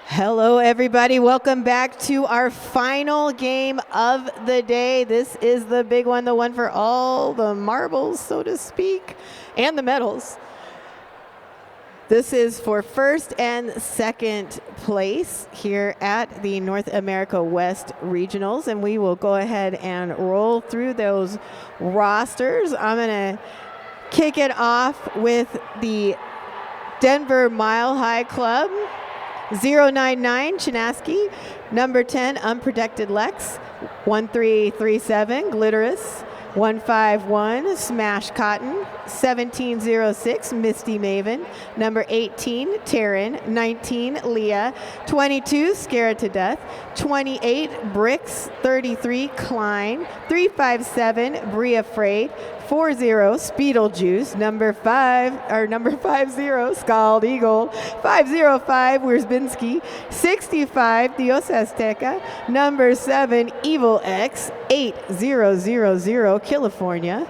Hello, everybody. Welcome back to our final game of the day. This is the big one, the one for all the marbles, so to speak, and the medals. This is for first and second place here at the North America West Regionals, and we will go ahead and roll through those rosters. I'm going to kick it off with the Denver Mile High Club. 099 Chinaski, number 10 Unprotected Lex, 1337 Glitterous, 151 Smash Cotton, 1706 Misty Maven, number 18 Taryn, 19 Leah, 22 Scared to Death, 28 Bricks, 33 Klein, 357 Brie Afraid, 40 Speedlejuice, number 50 Scald Eagle, 505 Wierzbinski, 65 Dios Azteca, number 7 Evil X, 8000 California,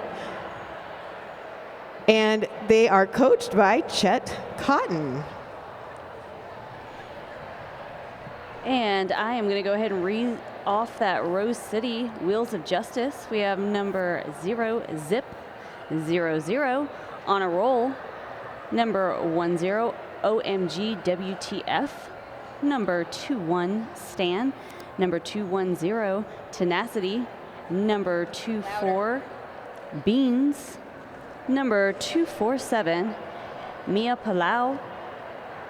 and they are coached by Chet Cotton. And I am going to go ahead and read off that Rose City Wheels of Justice. We have number 0 Zip 00 on a roll, number 10 OMG WTF, number 21 Stan, number 210 Tenacity, number 24 Beans, number 247 Mia Palau,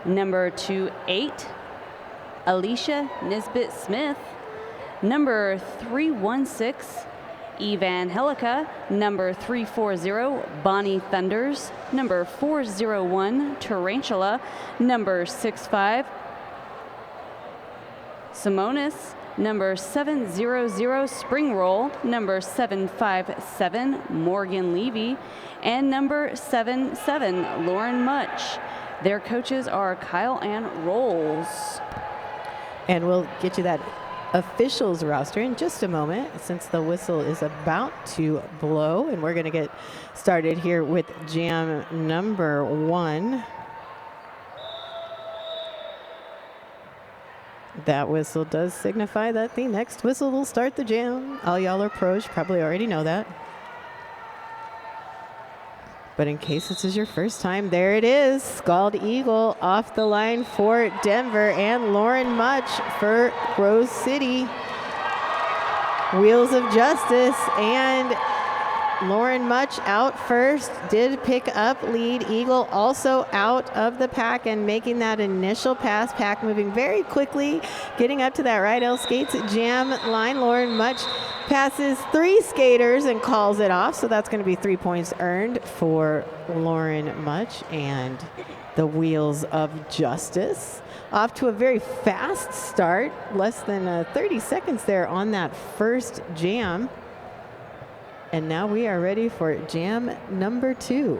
number 28 Alicia Nisbet Smith, number 316 Evangelica, number 340 Bonnie Thunders, number 401 Tarantula, number 65 Simonis, number 700 Spring Roll, number 757 Morgan Levy, and number 77 Lauren Much. Their coaches are Kyle and Rolls. And we'll get you that officials roster in just a moment, since the whistle is about to blow, and we're going to get started here with jam number 1. That whistle does signify that the next whistle will start the jam. All y'all are pros, you probably already know that. But in case this is your first time, there it is. Scald Eagle off the line for Denver, and Lauren Much for Rose City. Wheels of Justice, and Lauren Much out first, did pick up lead. Eagle also out of the pack and making that initial pass. Pack moving very quickly, getting up to that right L skates jam line. Lauren Much passes 3 skaters and calls it off, so that's going to be 3 points earned for Lauren Much and the Wheels of Justice. Off to a very fast start, less than 30 seconds there on that first jam. And now we are ready for jam number 2.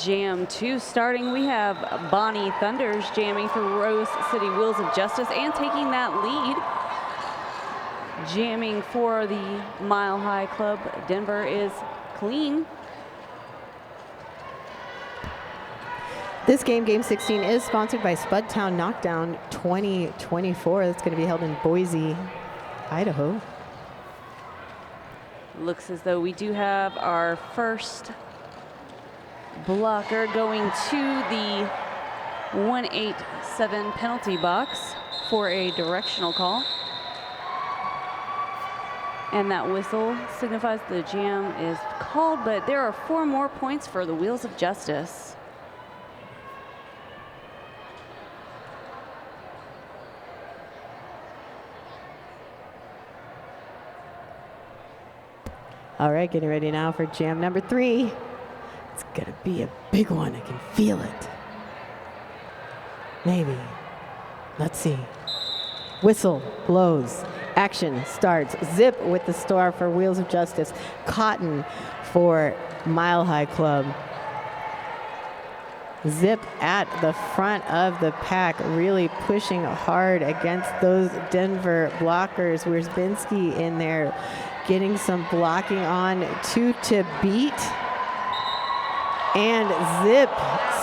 Jam 2 starting. We have Bonnie Thunders jamming for Rose City Wheels of Justice and taking that lead. Jamming for the Mile High Club Denver is Clean. This game, Game 16, is sponsored by Spud Town Knockdown 2024. That's going to be held in Boise, Idaho. Looks as though we do have our first blocker going to the 187 penalty box for a directional call. And that whistle signifies the jam is called, but there are 4 more points for the Wheels of Justice. All right, getting ready now for jam number 3. It's gonna be a big one, I can feel it. Maybe, let's see. Whistle blows, action starts. Zip with the star for Wheels of Justice. Cotton for Mile High Club. Zip at the front of the pack, really pushing hard against those Denver blockers. Wierzbinski in there getting some blocking on to beat. And Zip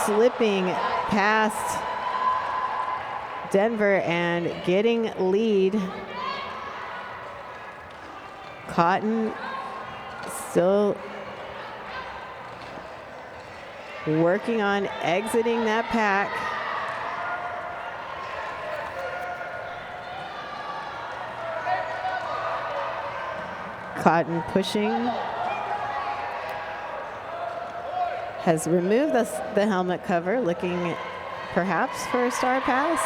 slipping past Denver and getting lead. Cotton still working on exiting that pack. Cotton pushing. Has removed the helmet cover, looking perhaps for a star pass.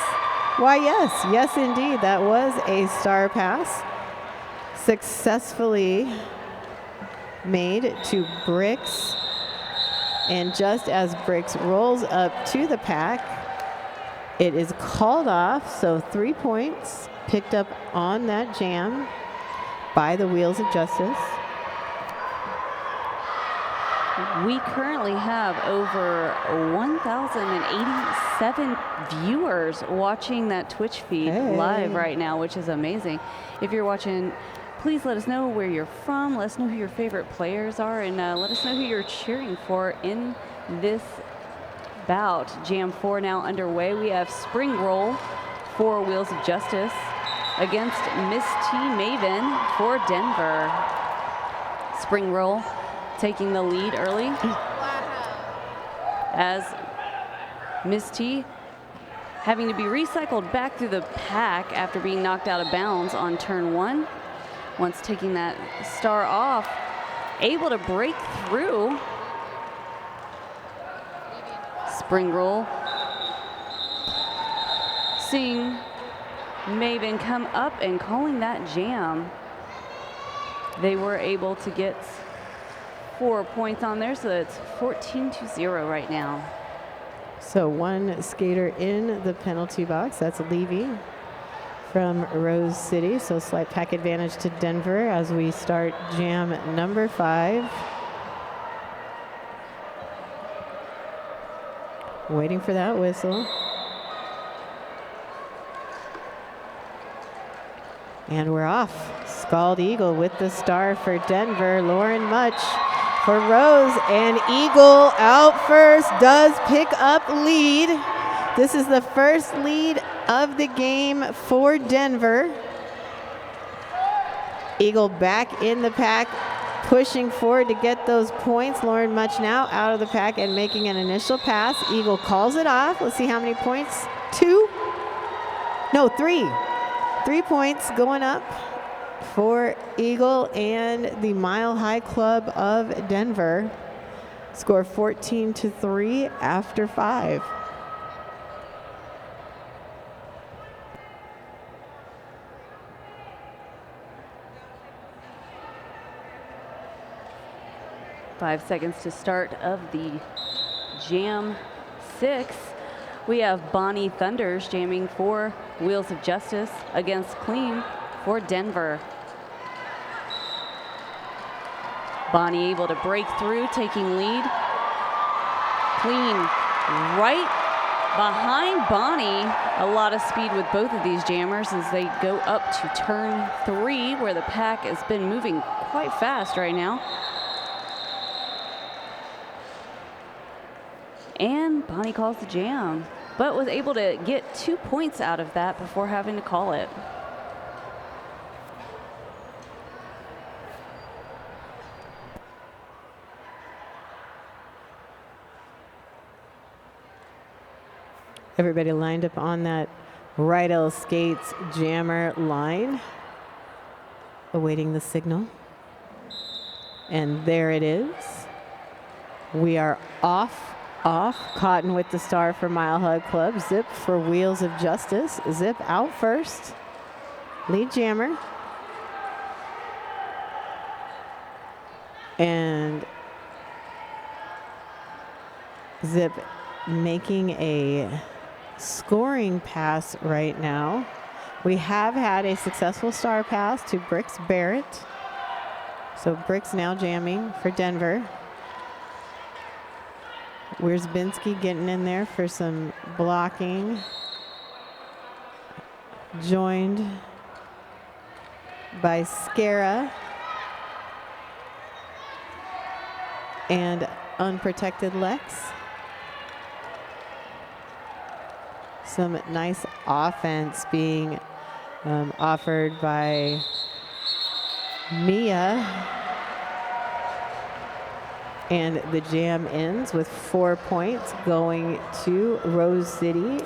Why, yes, indeed, that was a star pass. Successfully made to Bricks. And just as Bricks rolls up to the pack, it is called off, so 3 points picked up on that jam by the Wheels of Justice. We currently have over 1,087 viewers watching that Twitch feed live right now, which is amazing. If you're watching, please let us know where you're from. Let us know who your favorite players are, and let us know who you're cheering for in this bout. Jam 4 now underway. We have Spring Roll for Wheels of Justice against Miss T Maven for Denver. Spring Roll taking the lead early as Miss T having to be recycled back through the pack after being knocked out of bounds on turn 1. Once taking that star off, able to break through. Spring Roll. Seeing Maven come up and calling that jam. They were able to get 4 points on there, so it's 14-0 right now. So one skater in the penalty box, that's Levy from Rose City. So slight pack advantage to Denver as we start jam number 5. Waiting for that whistle. And we're off. Scald Eagle with the star for Denver. Lauren Much for Rose, and Eagle out first, does pick up lead. This is the first lead of the game for Denver. Eagle back in the pack, pushing forward to get those points. Lauren Much now out of the pack and making an initial pass. Eagle calls it off. Let's see how many points. 2? No, 3. 3 points going up for Eagle and the Mile High Club of Denver. Score 14-3 after 5. Five seconds to start of the Jam 6. We have Bonnie Thunders jamming for Wheels of Justice against Clean for Denver. Bonnie able to break through, taking lead. Clean right behind Bonnie. A lot of speed with both of these jammers as they go up to turn 3, where the pack has been moving quite fast right now. And Bonnie calls the jam, but was able to get 2 points out of that before having to call it. Everybody lined up on that Rydell Skates jammer line, awaiting the signal. And there it is. We are off. Cotton with the star for Mile High Club. Zip for Wheels of Justice. Zip out first. Lead jammer. And Zip making a scoring pass right now. We have had a successful star pass to Bricks Barrett. So Bricks now jamming for Denver. Wierzbinski getting in there for some blocking. Joined by Scara and unprotected Lex. Some nice offense being offered by Mia. And the jam ends with 4 points going to Rose City.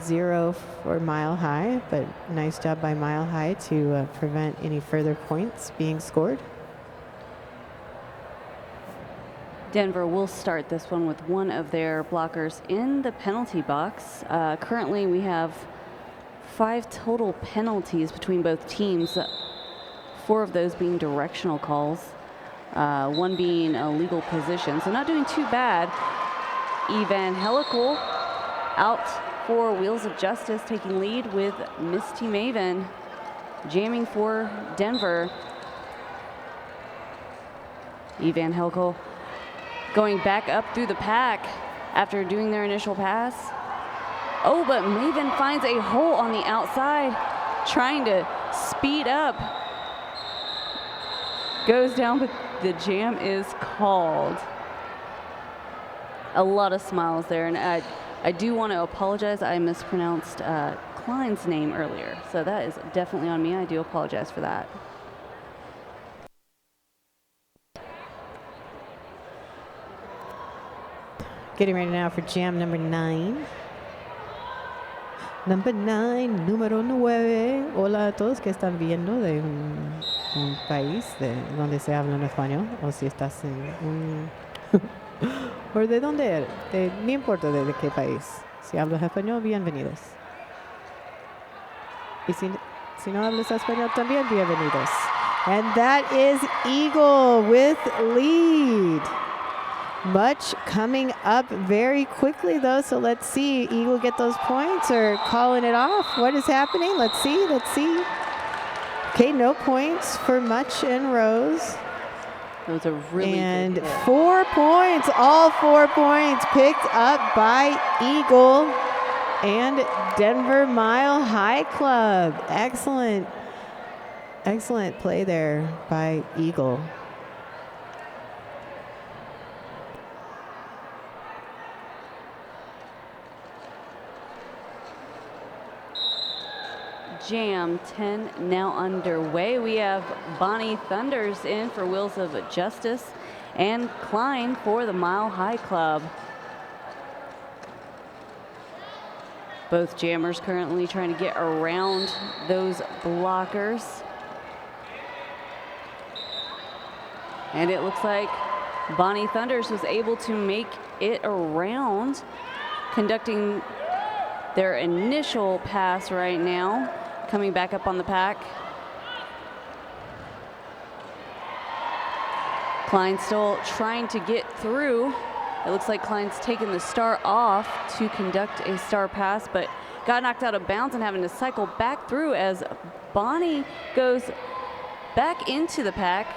0 for Mile High, but nice job by Mile High to prevent any further points being scored. Denver will start this one with one of their blockers in the penalty box. Currently, we have 5 total penalties between both teams, 4 of those being directional calls, 1 being a legal position. So not doing too bad. Evangelical out for Wheels of Justice, taking lead with Misty Maven, jamming for Denver. Evangelical going back up through the pack after doing their initial pass. Oh, but Maven finds a hole on the outside, trying to speed up. Goes down, but the jam is called. A lot of smiles there, and I do want to apologize. I mispronounced Klein's name earlier, so that is definitely on me. I do apologize for that. Getting ready now for jam number 9. Number 9, número 9. Hola a todos que están viendo de un país donde se habla en español, o si estás en un... o de dónde, no importa de qué país. Si hablas español, bienvenidos. Y si no hablas español, también bienvenidos. And that is Eagle with lead. Much coming up very quickly, though, so let's see. Eagle get those points or calling it off? What is happening? Let's see. Okay, no points for Much and Rose. Those are really and good hits. 4 points, all 4 points picked up by Eagle and Denver Mile High Club. Excellent play there by Eagle. Jam 10 now underway. We have Bonnie Thunders in for Wheels of Justice and Klein for the Mile High Club. Both jammers currently trying to get around those blockers. And it looks like Bonnie Thunders was able to make it around, conducting their initial pass right now. Coming back up on the pack. Klein still trying to get through. It looks like Klein's taking the star off to conduct a star pass, but got knocked out of bounds and having to cycle back through as Bonnie goes back into the pack,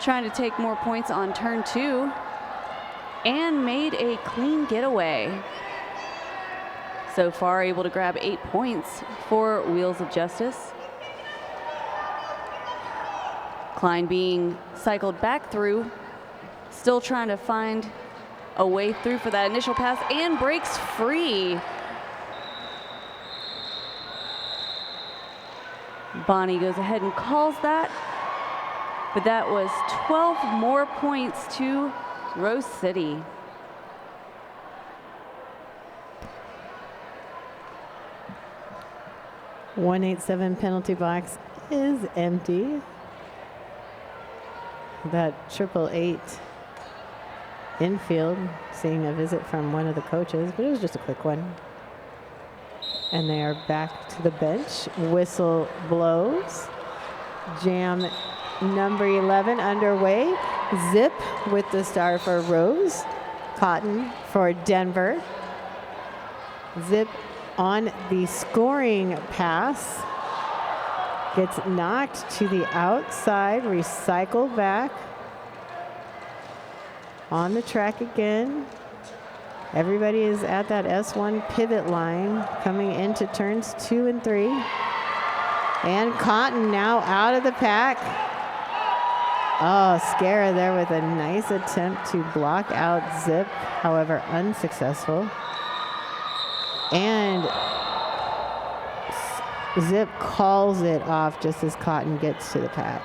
trying to take more points on turn 2, and made a clean getaway. So far, able to grab 8 points for Wheels of Justice. Klein being cycled back through, still trying to find a way through for that initial pass, and breaks free. Bonnie goes ahead and calls that, but that was 12 more points to Rose City. .187 penalty box is empty. That 888 infield, seeing a visit from one of the coaches, but it was just a quick one. And they are back to the bench. Whistle blows. Jam number 11 underway. Zip with the star for Rose. Cotton for Denver. Zip on the scoring pass, gets knocked to the outside, recycled back on the track again. Everybody is at that S1 pivot line coming into turns 2 and 3. And Cotton now out of the pack. Oh, Scara there with a nice attempt to block out Zip, however unsuccessful. And Zip calls it off just as Cotton gets to the pack.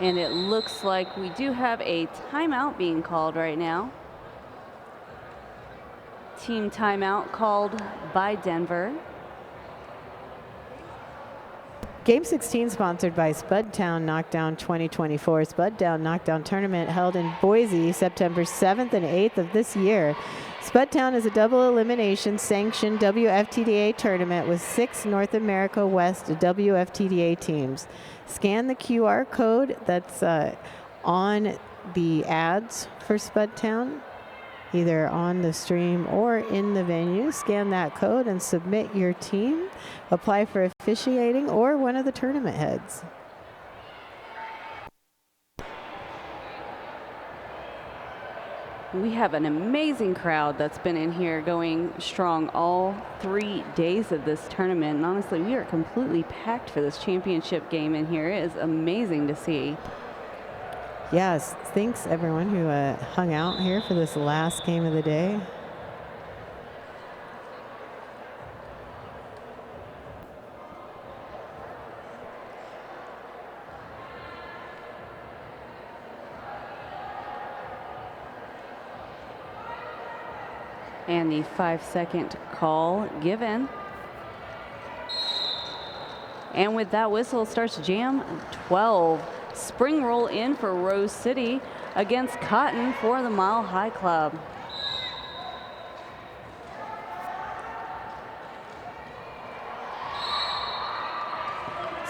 And it looks like we do have a timeout being called right now. Team timeout called by Denver. Game 16 sponsored by Spud Town Knockdown 2024. Spud Town Knockdown tournament held in Boise September 7th and 8th of this year. Spud Town is a double elimination sanctioned WFTDA tournament with 6 North America West WFTDA teams. Scan the QR code that's on the ads for Spud Town, either on the stream or in the venue. Scan that code and submit your team. Apply for officiating or one of the tournament heads. We have an amazing crowd that's been in here going strong all 3 days of this tournament. And honestly, we are completely packed for this championship game in here. It is amazing to see. Yes, thanks everyone who hung out here for this last game of the day. And the 5-second call given. And with that whistle starts jam 12. Spring roll in for Rose City against Cotton for the Mile High Club.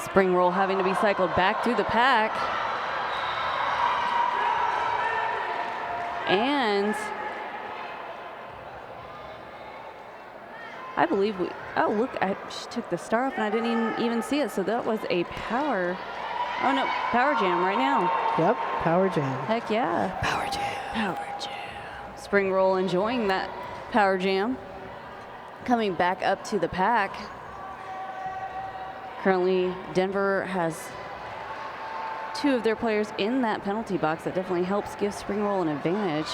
Spring roll having to be cycled back through the pack. And I believe we, oh look, I took the star off and I didn't even see it. So that was a power, oh no, power jam right now. Yep, power jam. Heck yeah. Power jam. Power jam. Spring roll enjoying that power jam. Coming back up to the pack. Currently, Denver has 2 of their players in that penalty box. That definitely helps give Spring roll an advantage.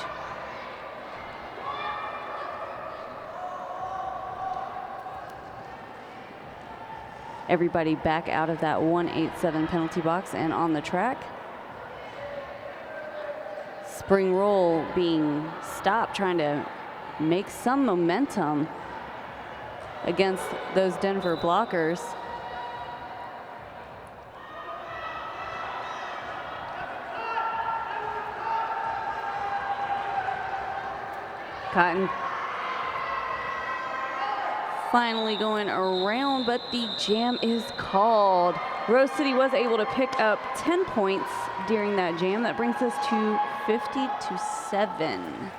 Everybody back out of that 187 penalty box and on the track. Spring roll being stopped, trying to make some momentum against those Denver blockers. Cotton finally going around, but the jam is called. Rose City was able to pick up 10 points during that jam. That brings us to 50-7.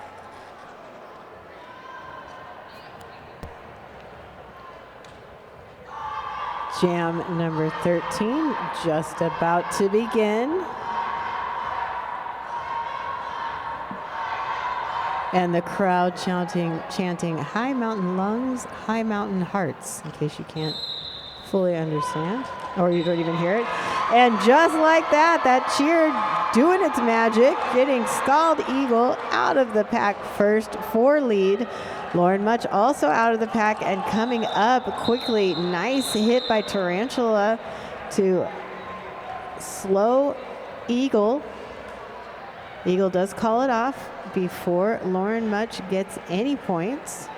Jam number 13 just about to begin. And the crowd chanting High Mountain Lungs, High Mountain Hearts, in case you can't fully understand, or you don't even hear it. And just like that, that cheer doing its magic, getting Scald Eagle out of the pack first for lead. Lauren Much also out of the pack and coming up quickly. Nice hit by Tarantula to slow Eagle. Eagle does call it off before Lauren Much gets any points.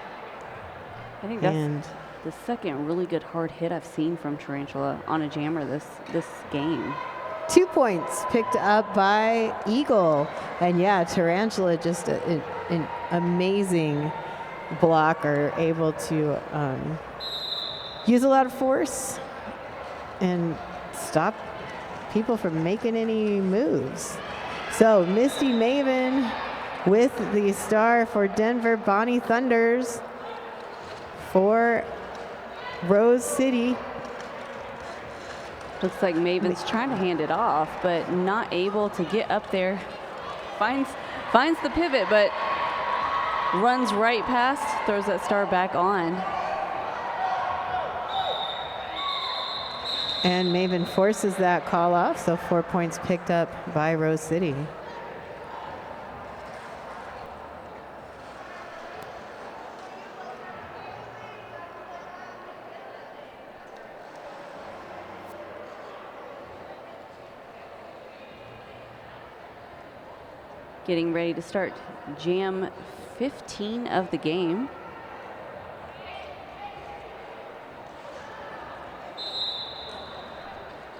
I think that's the second really good hard hit I've seen from Tarantula on a jammer this game. 2 points picked up by Eagle. And yeah, Tarantula just an amazing blocker, able to use a lot of force and stop people from making any moves. So Misty Maven with the star for Denver. Bonnie Thunders for Rose City. Looks like Maven's trying to hand it off, but not able to get up there. Finds the pivot, but runs right past, throws that star back on. And Maven forces that call off, so 4 points picked up by Rose City. Getting ready to start jam 15 of the game.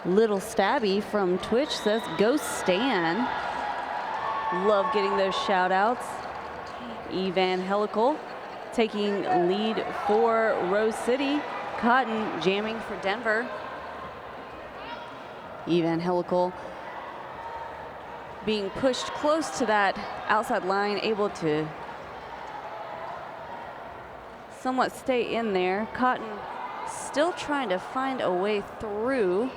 Little Stabby from Twitch says, go Stan. Love getting those shout outs. Evangelical taking lead for Rose City. Cotton jamming for Denver. Evangelical being pushed close to that outside line, able to somewhat stay in there. Cotton still trying to find a way through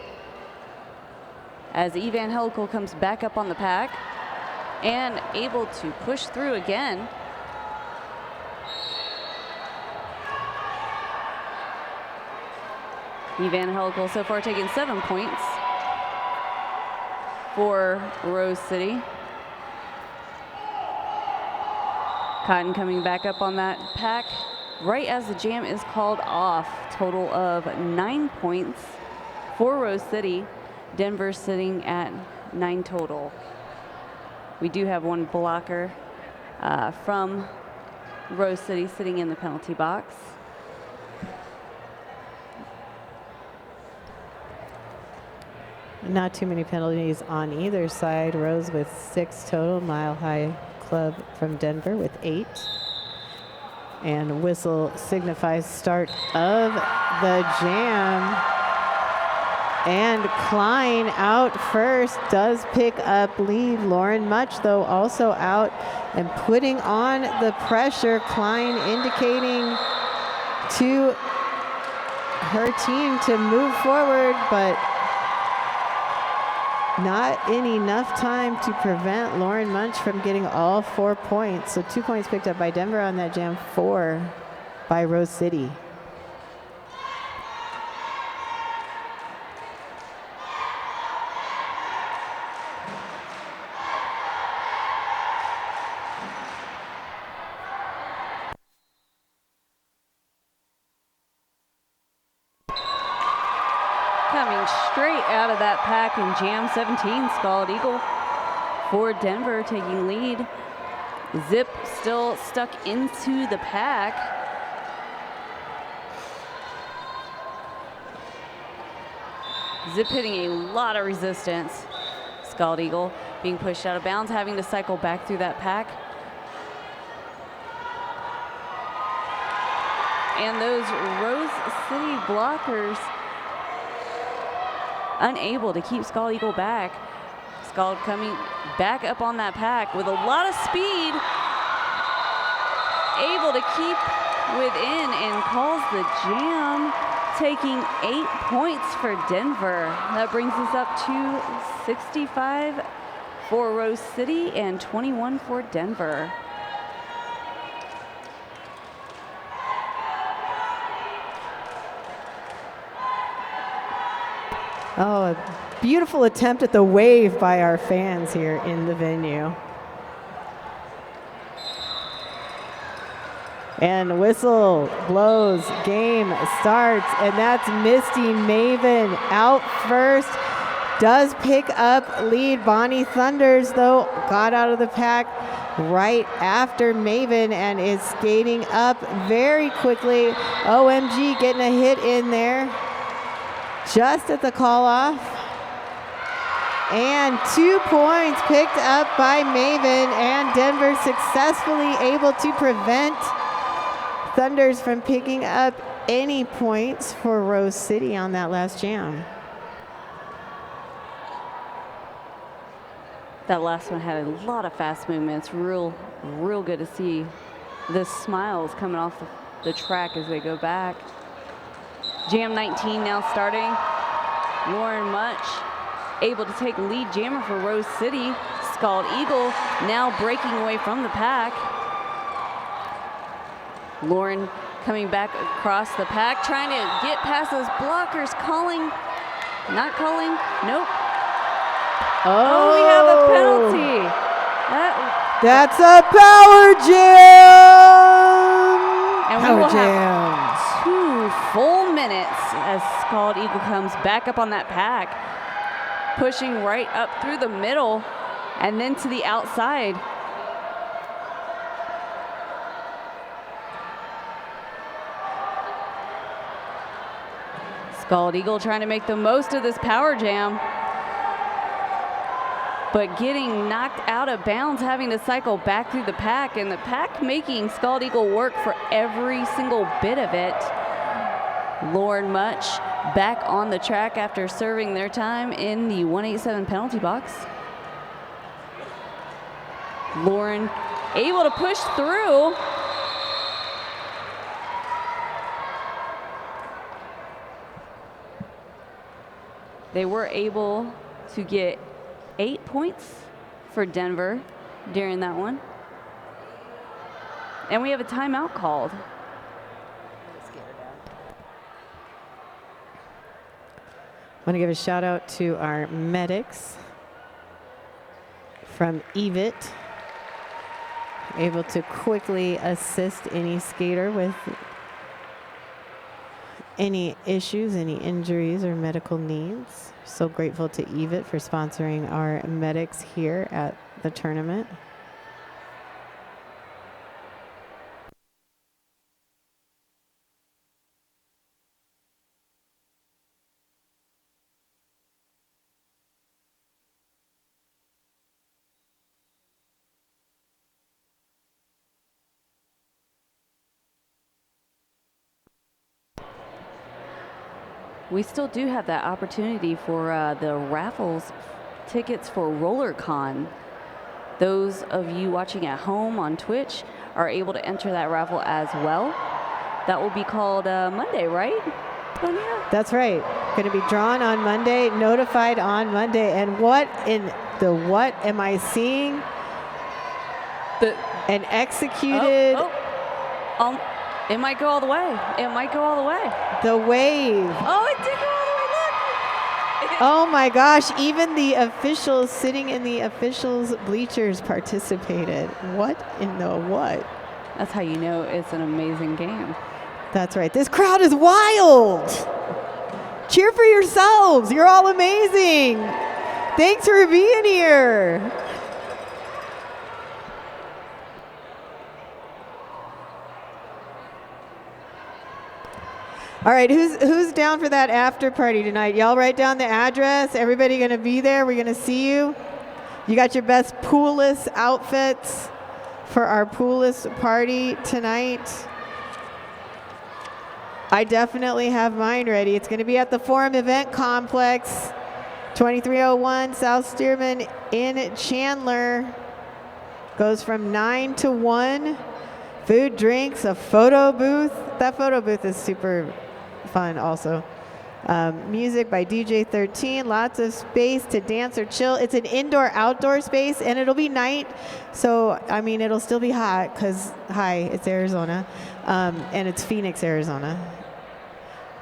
as Evangelical comes back up on the pack and able to push through again. Evangelical so far taking 7 points for Rose City. Cotton coming back up on that pack right as the jam is called off. Total of 9 points for Rose City. Denver sitting at 9 total. We do have one blocker from Rose City sitting in the penalty box. Not too many penalties on either side. Rose with 6 total. Mile High Club from Denver with 8. And whistle signifies start of the jam. And Klein out first, does pick up lead. Lauren Much, though, also out and putting on the pressure. Klein indicating to her team to move forward, but not in enough time to prevent Lauren Munch from getting all 4 points. So 2 points picked up by Denver on that jam, 4 by Rose City. Coming straight out of that pack in jam 17, Scald Eagle for Denver taking lead. Zip still stuck into the pack. Zip hitting a lot of resistance. Scald Eagle being pushed out of bounds, having to cycle back through that pack. And those Rose City blockers unable to keep Scald Eagle back. Scald coming back up on that pack with a lot of speed, able to keep within and calls the jam, taking 8 points for Denver. That brings us up to 65 for Rose City and 21 for Denver. Oh, a beautiful attempt at the wave by our fans here in the venue. And whistle blows, game starts, and that's Misty Maven out first. Does pick up lead. Bonnie Thunders, though, got out of the pack right after Maven and is skating up very quickly. OMG getting a hit in there just at the call off. And 2 points picked up by Maven, and Denver successfully able to prevent Thunders from picking up any points for Rose City on that last jam. That last one had a lot of fast movements. Real good to see the smiles coming off the track as they go back. Jam 19 now starting. Lauren Much able to take lead jammer for Rose City. Scald Eagle now breaking away from the pack. Lauren coming back across the pack, trying to get past those blockers, calling, not calling, nope. Oh, we have a penalty. That's a power jam! And power we will jams. have 2 full minutes as Scald Eagle comes back up on that pack, pushing right up through the middle and then to the outside. Scald Eagle trying to make the most of this power jam, but getting knocked out of bounds, having to cycle back through the pack, and the pack making Scald Eagle work for every single bit of it. Lauren Much back on the track after serving their time in the 187 penalty box. Lauren able to push through. They were able to get 8 points for Denver during that one. And we have a timeout called. I want to give a shout out to our medics from EVIT, able to quickly assist any skater with any issues, any injuries or medical needs. So grateful to EVIT for sponsoring our medics here at the tournament. We still do have that opportunity for the raffles tickets for RollerCon. Those of you watching at home on Twitch are able to enter that raffle as well. That will be called Monday, right, Tonya? That's right. Going to be drawn on Monday, notified on Monday. And what in the what am I seeing? And executed. It might go all the way. It might go all the way. The wave. Oh, it did go all the way. Look. Oh my gosh, even the officials sitting in the officials bleachers participated. What in the what? That's how you know it's an amazing game. That's right. This crowd is wild. Cheer for yourselves. You're all amazing. Thanks for being here. All right, who's down for that after party tonight? Y'all write down the address. Everybody gonna be there. We're gonna see you. You got your best poolless outfits for our poolless party tonight. I definitely have mine ready. It's gonna be at the Forum Event Complex, 2301 South Stearman in Chandler. Goes from 9 to 1. Food, drinks, a photo booth. That photo booth is super fun also. Music by DJ 13, lots of space to dance or chill. It's an indoor-outdoor space, and it'll be night, so, I mean, it'll still be hot because, hi, it's Arizona, and it's Phoenix, Arizona.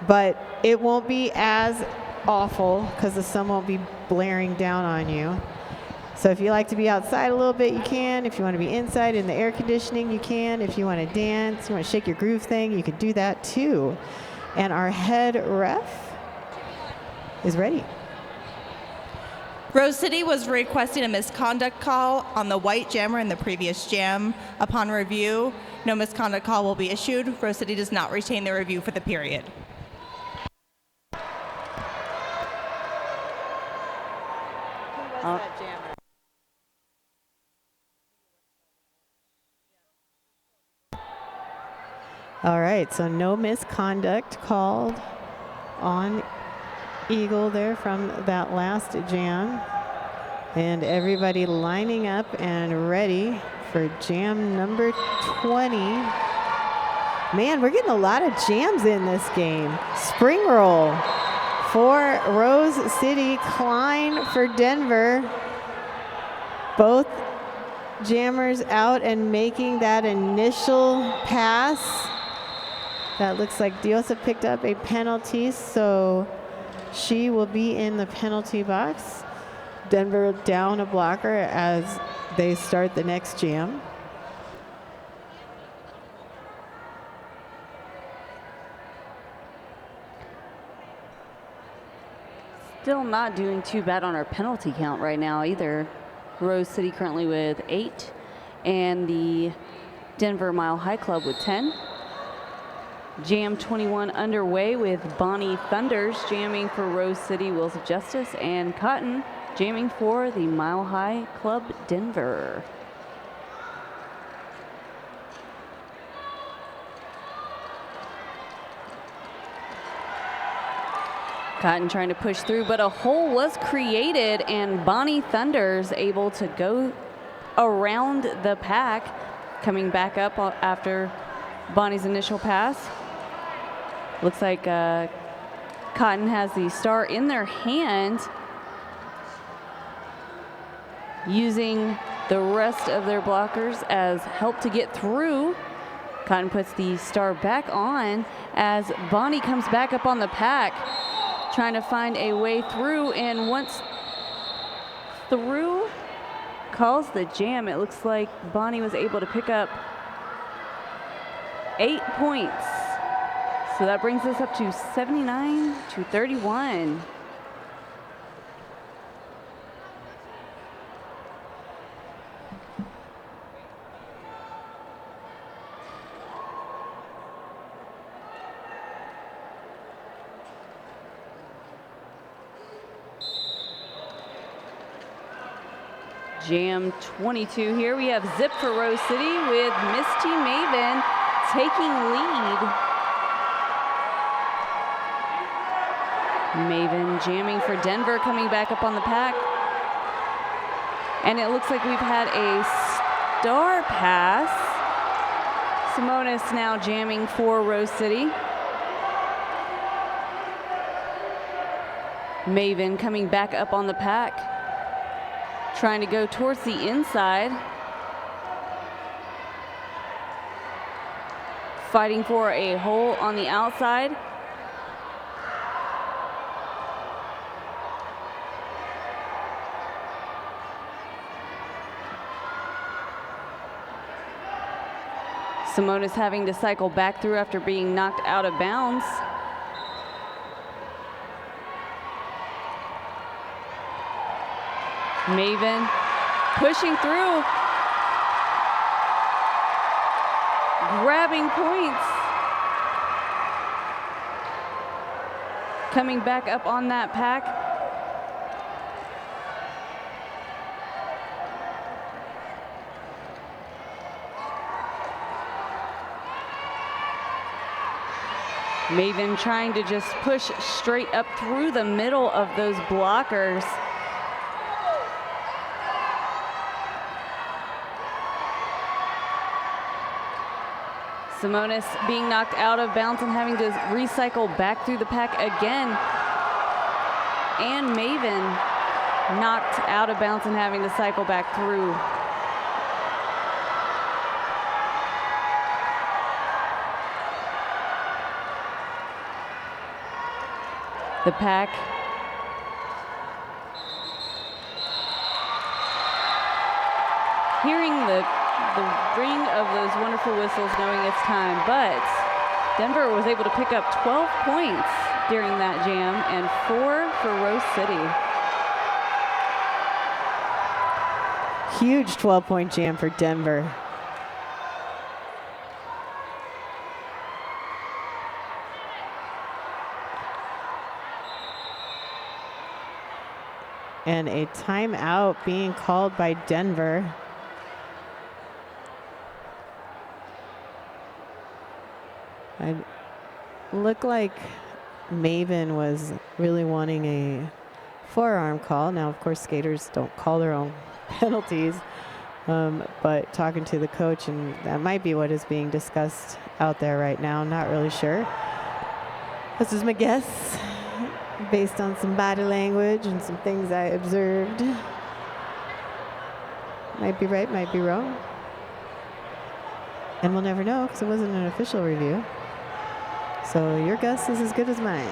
But it won't be as awful because the sun won't be blaring down on you. So if you like to be outside a little bit, you can. If you want to be inside in the air conditioning, you can. If you want to dance, you want to shake your groove thing, you can do that too. And our head ref is ready. Rose City was requesting a misconduct call on the white jammer in the previous jam. Upon review, no misconduct call will be issued. Rose City does not retain the review for the period. All right, so no misconduct called on Eagle there from that last jam. And everybody lining up and ready for jam number 20. Man, we're getting a lot of jams in this game. Spring roll, for Rose City, Klein for Denver. Both jammers out and making that initial pass. That looks like Diosa picked up a penalty, so she will be in the penalty box. Denver down a blocker as they start the next jam. Still not doing too bad on our penalty count right now either. Rose City currently with 8 and the Denver Mile High Club with 10. Jam 21 underway with Bonnie Thunders jamming for Rose City Wheels of Justice, and Cotton jamming for the Mile High Club Denver. Cotton trying to push through, but a hole was created, and Bonnie Thunders able to go around the pack, coming back up after Bonnie's initial pass. Looks like Cotton has the star in their hand, using the rest of their blockers as help to get through. Cotton puts the star back on as Bonnie comes back up on the pack, trying to find a way through, and once through, calls the jam. It looks like Bonnie was able to pick up 8 points. So that brings us up to 79-31. Jam 22 here. We have Zip for Rose City with Misty Maven taking lead. Maven jamming for Denver, coming back up on the pack. And it looks like we've had a star pass. Simonis now jamming for Rose City. Maven coming back up on the pack, trying to go towards the inside. Fighting for a hole on the outside. Simonis having to cycle back through after being knocked out of bounds. Maven pushing through, grabbing points. Coming back up on that pack. Maven trying to just push straight up through the middle of those blockers. Simonis being knocked out of bounds and having to recycle back through the pack again. And Maven knocked out of bounds and having to cycle back through. The pack hearing the ring of those wonderful whistles, knowing it's time, but Denver was able to pick up 12 points during that jam and 4 for Rose City. Huge 12-point jam for Denver. And a timeout being called by Denver. It looked like Maven was really wanting a forearm call. Now, of course, skaters don't call their own penalties, but talking to the coach, and that might be what is being discussed out there right now. Not really sure. This is my guess. based on some body language and some things I observed. Might be right, might be wrong. And we'll never know because it wasn't an official review. So your guess is as good as mine.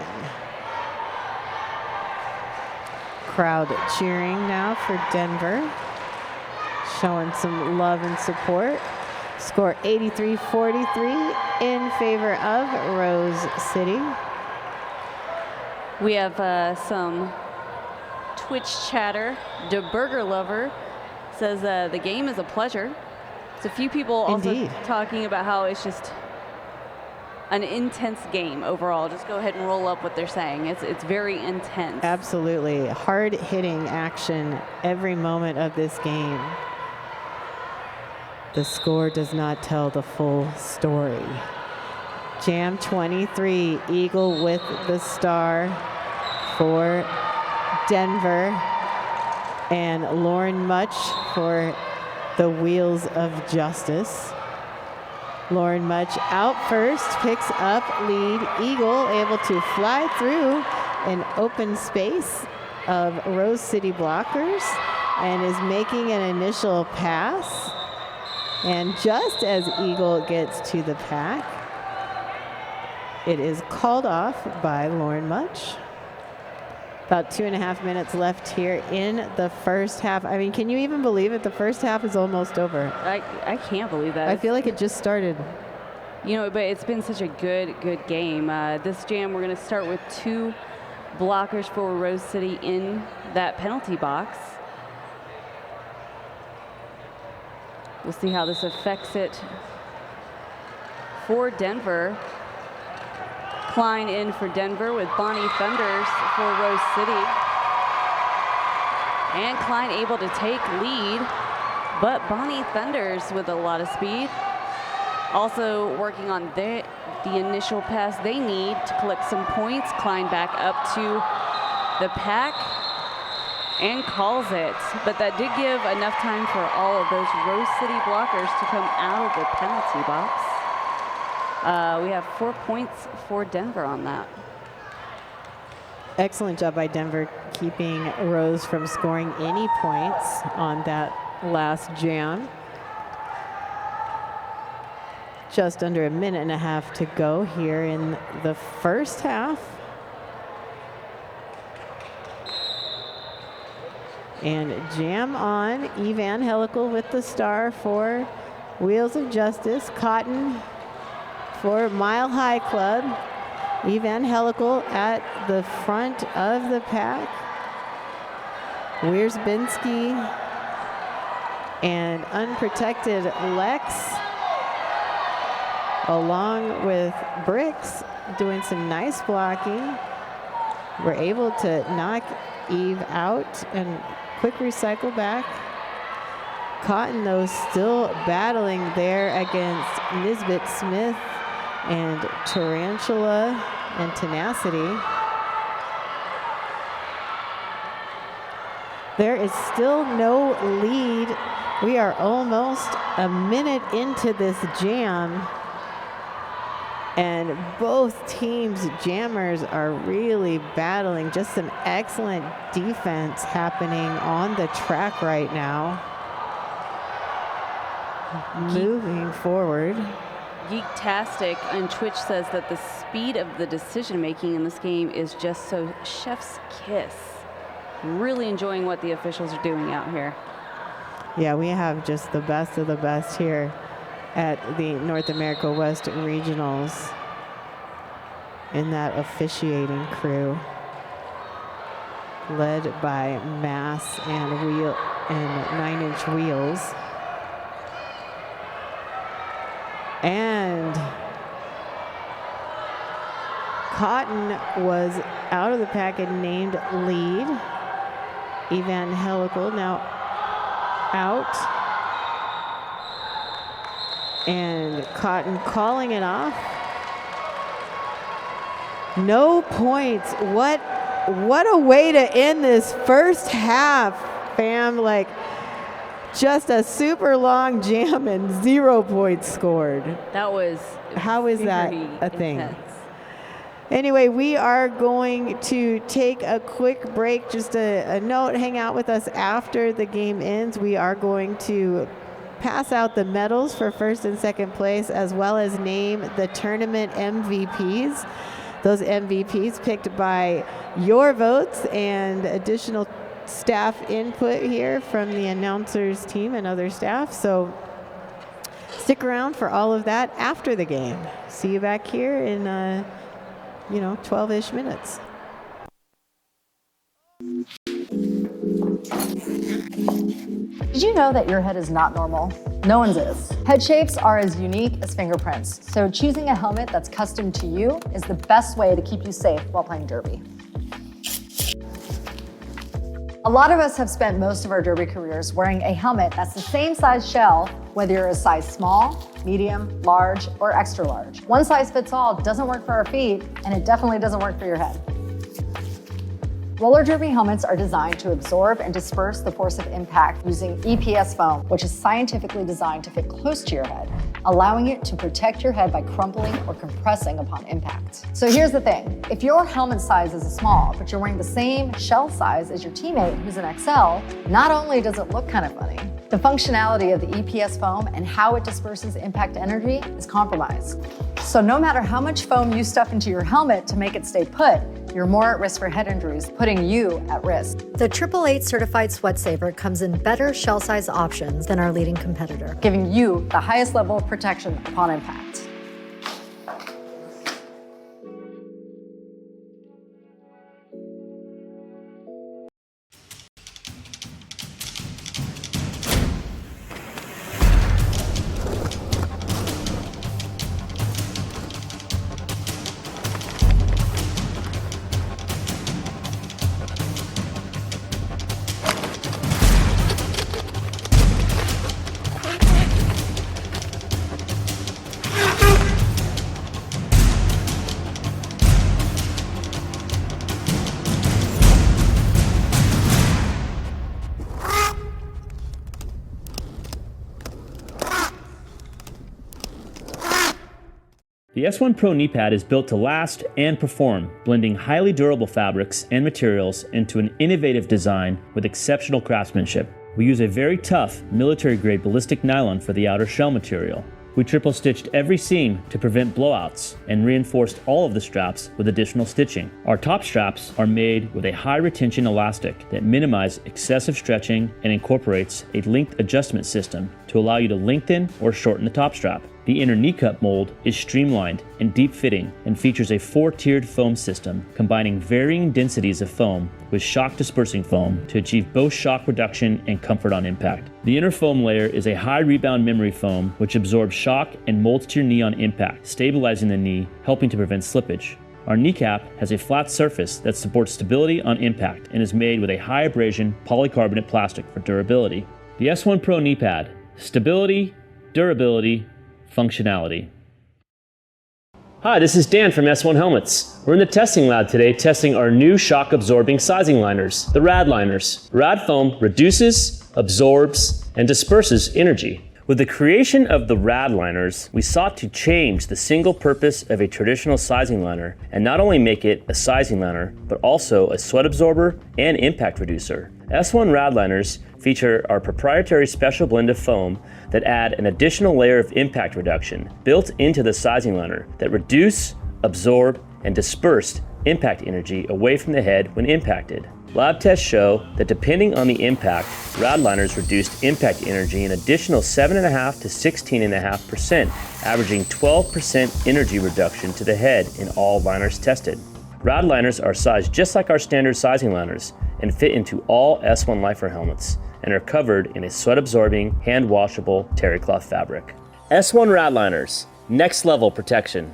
Crowd cheering now for Denver. Showing some love and support. Score 83-43 in favor of Rose City. We have some Twitch chatter. The Burger Lover says the game is a pleasure. There's a few people also talking about how it's just an intense game overall. Just go ahead and roll up what they're saying. It's very intense. Absolutely. Hard-hitting action every moment of this game. The score does not tell the full story. Jam 23, Eagle with the star for Denver, and Lauren Much for the Wheels of Justice. Lauren Much out first, picks up lead. Eagle able to fly through an open space of Rose City blockers and is making an initial pass. And just as Eagle gets to the pack, it is called off by Lauren Much. About 2.5 minutes left here in the first half. I mean, can you even believe it? The first half is almost over. I can't believe that. I feel like it just started. You know, but it's been such a good game. This jam, we're going to start with 2 blockers for Rose City in that penalty box. We'll see how this affects it for Denver. Klein in for Denver with Bonnie Thunders for Rose City. And Klein able to take lead, but Bonnie Thunders with a lot of speed. Also working on the initial pass they need to collect some points. Klein back up to the pack and calls it. But that did give enough time for all of those Rose City blockers to come out of the penalty box. We have 4 points for Denver on that. Excellent job by Denver keeping Rose from scoring any points on that last jam. Just under 1.5 minutes to go here in the first half. And jam on. Evan Helical with the star for Wheels of Justice. Cotton for Mile High Club. Evan Helical at the front of the pack. Wierzbinski and unprotected Lex, along with Bricks, doing some nice blocking. We're able to knock Eve out and quick recycle back. Cotton, though, still battling there against Nisbet Smith and Tarantula and Tenacity. There is still no lead. We are almost a minute into this jam. And both teams' jammers are really battling. Just some excellent defense happening on the track right now. Moving forward. Geektastic on Twitch says that the speed of the decision making in this game is just so chef's kiss. Really enjoying what the officials are doing out here. Yeah, we have just the best of the best here at the North America West Regionals in that officiating crew, led by Mass and 9-inch Wheels. And Cotton was out of the pack and named lead. Evan Helical now out. And Cotton calling it off. No points. What a way to end this first half, fam. Like, just a super long jam and 0 points scored. That was How is that a thing? Anyway, we are going to take a quick break. Just a note, hang out with us after the game ends. We are going to pass out the medals for first and second place, as well as name the tournament MVPs. Those MVPs picked by your votes and additional staff input here from the announcers team and other staff. So stick around for all of that after the game. See you back here in 12-ish minutes. Did you know that your head is not normal? No one's is. Head shapes are as unique as fingerprints, so choosing a helmet that's custom to you is the best way to keep you safe while playing derby. A lot of us have spent most of our derby careers wearing a helmet that's the same size shell, whether you're a size small, medium, large, or extra large. One size fits all doesn't work for our feet, and it definitely doesn't work for your head. Roller derby helmets are designed to absorb and disperse the force of impact using EPS foam, which is scientifically designed to fit close to your head, allowing it to protect your head by crumpling or compressing upon impact. So here's the thing, if your helmet size is a small, but you're wearing the same shell size as your teammate who's an XL, not only does it look kind of funny, the functionality of the EPS foam and how it disperses impact energy is compromised. So no matter how much foam you stuff into your helmet to make it stay put, you're more at risk for head injuries, putting you at risk. The 888 certified Sweat Saver comes in better shell size options than our leading competitor, giving you the highest level of protection upon impact. The S1 Pro knee pad is built to last and perform, blending highly durable fabrics and materials into an innovative design with exceptional craftsmanship. We use a very tough, military-grade ballistic nylon for the outer shell material. We triple stitched every seam to prevent blowouts and reinforced all of the straps with additional stitching. Our top straps are made with a high retention elastic that minimizes excessive stretching and incorporates a length adjustment system to allow you to lengthen or shorten the top strap. The inner knee cup mold is streamlined and deep fitting and features a 4-tiered foam system combining varying densities of foam with shock dispersing foam to achieve both shock reduction and comfort on impact. The inner foam layer is a high rebound memory foam which absorbs shock and molds to your knee on impact, stabilizing the knee, helping to prevent slippage. Our kneecap has a flat surface that supports stability on impact and is made with a high abrasion polycarbonate plastic for durability. The S1 Pro knee pad, stability, durability, functionality. Hi, this is Dan from S1 Helmets. We're in the testing lab today testing our new shock absorbing sizing liners, the RAD liners. RAD foam reduces, absorbs, and disperses energy. With the creation of the RAD liners, we sought to change the single purpose of a traditional sizing liner and not only make it a sizing liner, but also a sweat absorber and impact reducer. S1 RAD liners feature our proprietary special blend of foam that add an additional layer of impact reduction built into the sizing liner that reduce, absorb, and disperse impact energy away from the head when impacted. Lab tests show that depending on the impact, RAD liners reduced impact energy an additional 7.5% to 16.5%, averaging 12% energy reduction to the head in all liners tested. RAD liners are sized just like our standard sizing liners and fit into all S1 Lifer helmets and are covered in a sweat-absorbing, hand-washable terry cloth fabric. S1 RAD liners, next level protection.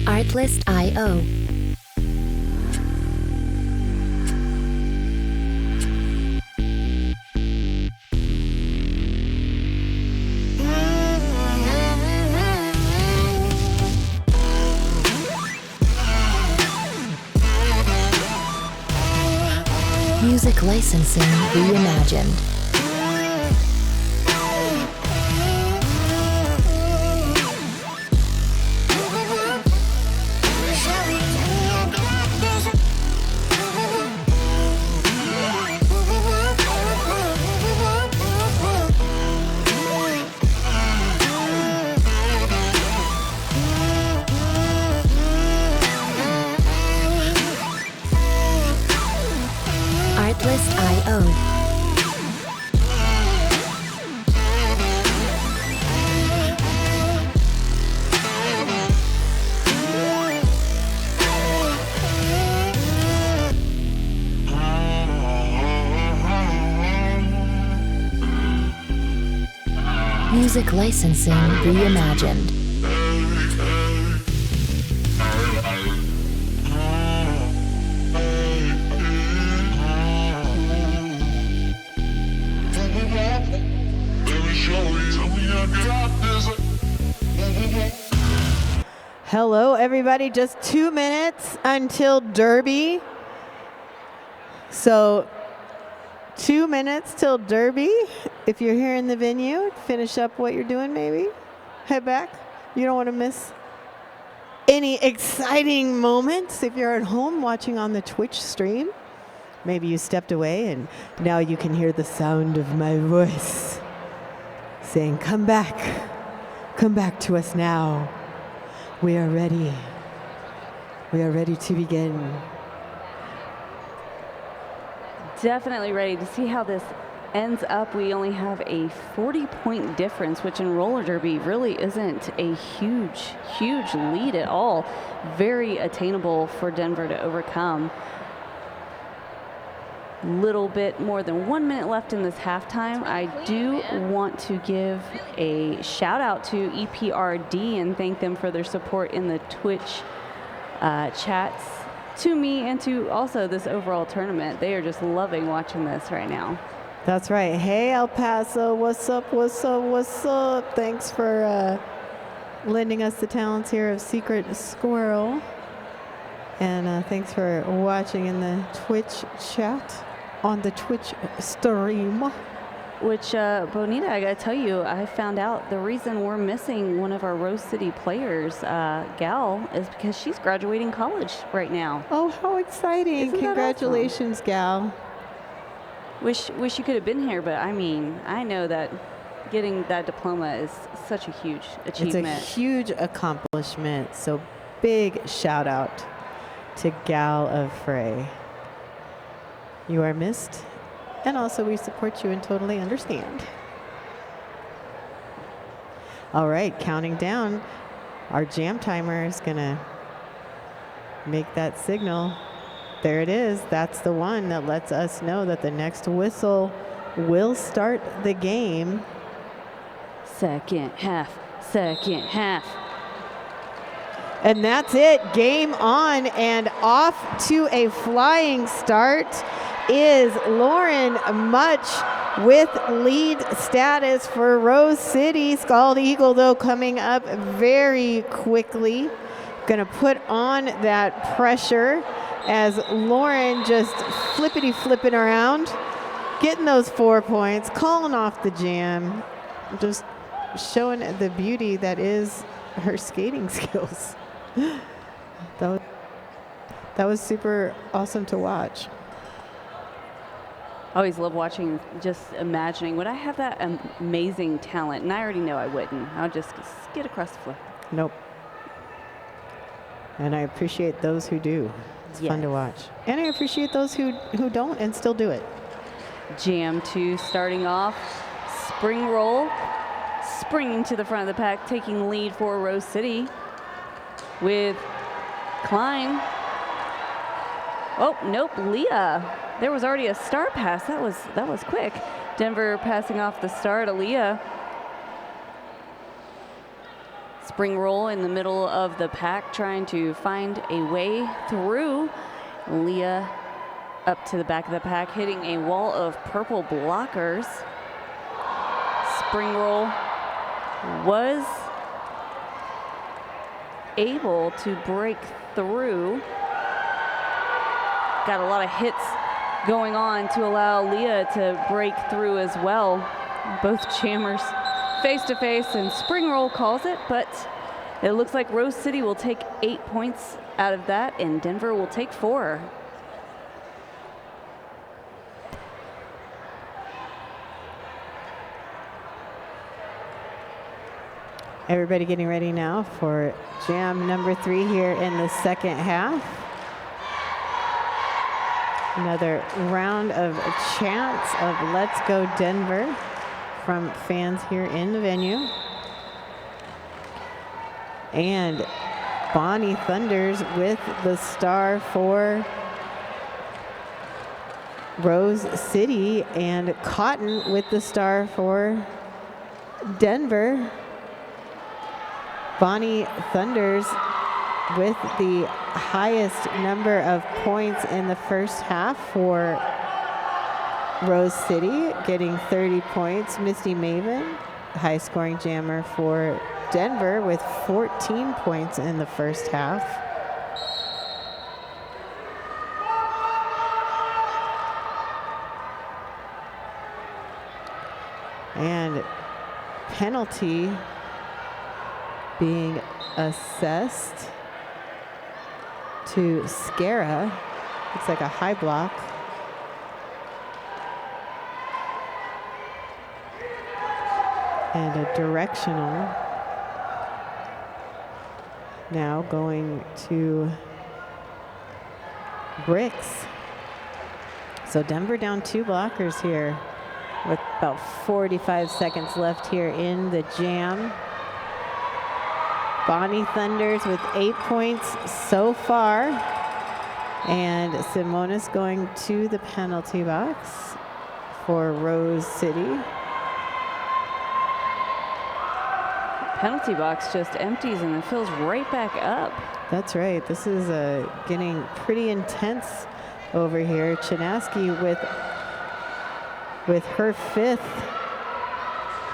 Artlist.io. Music licensing reimagined. Artlist.io. Music licensing reimagined. Hello, everybody. Just 2 minutes until Derby. So 2 minutes till Derby. If you're here in the venue, finish up what you're doing maybe. Head back. You don't want to miss any exciting moments. If you're at home watching on the Twitch stream, maybe you stepped away and now you can hear the sound of my voice saying, come back to us now. We are ready. We are ready to begin. Definitely ready to see how this ends up. We only have a 40-point difference, which in roller derby really isn't a huge lead at all. Very attainable for Denver to overcome. Little bit more than 1 minute left in this halftime. I do want to give a shout out to EPRD and thank them for their support in the Twitch chats to me and to also this overall tournament. They are just loving watching this right now. That's right. Hey, El Paso, what's up, what's up, what's up? Thanks for lending us the talents here of Secret Squirrel. And thanks for watching in the Twitch chat, on the Twitch stream. Which, Bonita, I gotta tell you, I found out the reason we're missing one of our Rose City players, Gal, is because she's graduating college right now. Oh, how exciting. Isn't that Congratulations, Gal. Wish you could have been here, but I mean, I know that getting that diploma is such a huge achievement. It's a huge accomplishment. So big shout out to Gal of Frey. You are missed, and also we support you and totally understand. All right, counting down. Our jam timer is gonna make that signal. There it is. That's the one that lets us know that the next whistle will start the game. Second half. And that's it. Game on and off to a flying start is Lauren Much with lead status for Rose City. Scald Eagle, though, coming up very quickly. Gonna put on that pressure as Lauren just flipping around, getting those 4 points, calling off the jam, just showing the beauty that is her skating skills. That was super awesome to watch. I always love watching, just imagining, would I have that amazing talent? And I already know I wouldn't. I would just skid across the floor. Nope. And I appreciate those who do. It's fun to watch. And I appreciate those who don't and still do it. Jam 2 starting off. Spring roll. Springing to the front of the pack, taking lead for Rose City with Klein. Oh, nope, Leah. There was already a star pass. That was quick. Denver passing off the star to Leah. Spring roll in the middle of the pack, trying to find a way through. Leah up to the back of the pack, hitting a wall of purple blockers. Spring roll was able to break through. Got a lot of hits going on to allow Leah to break through as well. Both jammers face to face, and Spring Roll calls it, but it looks like Rose City will take 8 points out of that, and Denver will take 4. Everybody getting ready now for jam number 3 here in the second half. Another round of chants of Let's Go Denver from fans here in the venue. And Bonnie Thunders with the star for Rose City, and Cotton with the star for Denver. Bonnie Thunders with the highest number of points in the first half for Rose City, getting 30 points. Misty Maven, high scoring jammer for Denver with 14 points in the first half. And penalty being assessed to Scara. Looks like a high block. And a directional. Now going to Bricks. So Denver down 2 blockers here with about 45 seconds left here in the jam. Bonnie Thunders with 8 points so far. And Simonis going to the penalty box for Rose City. Penalty box just empties and it fills right back up. That's right. This is getting pretty intense over here. Chinaski with her 5th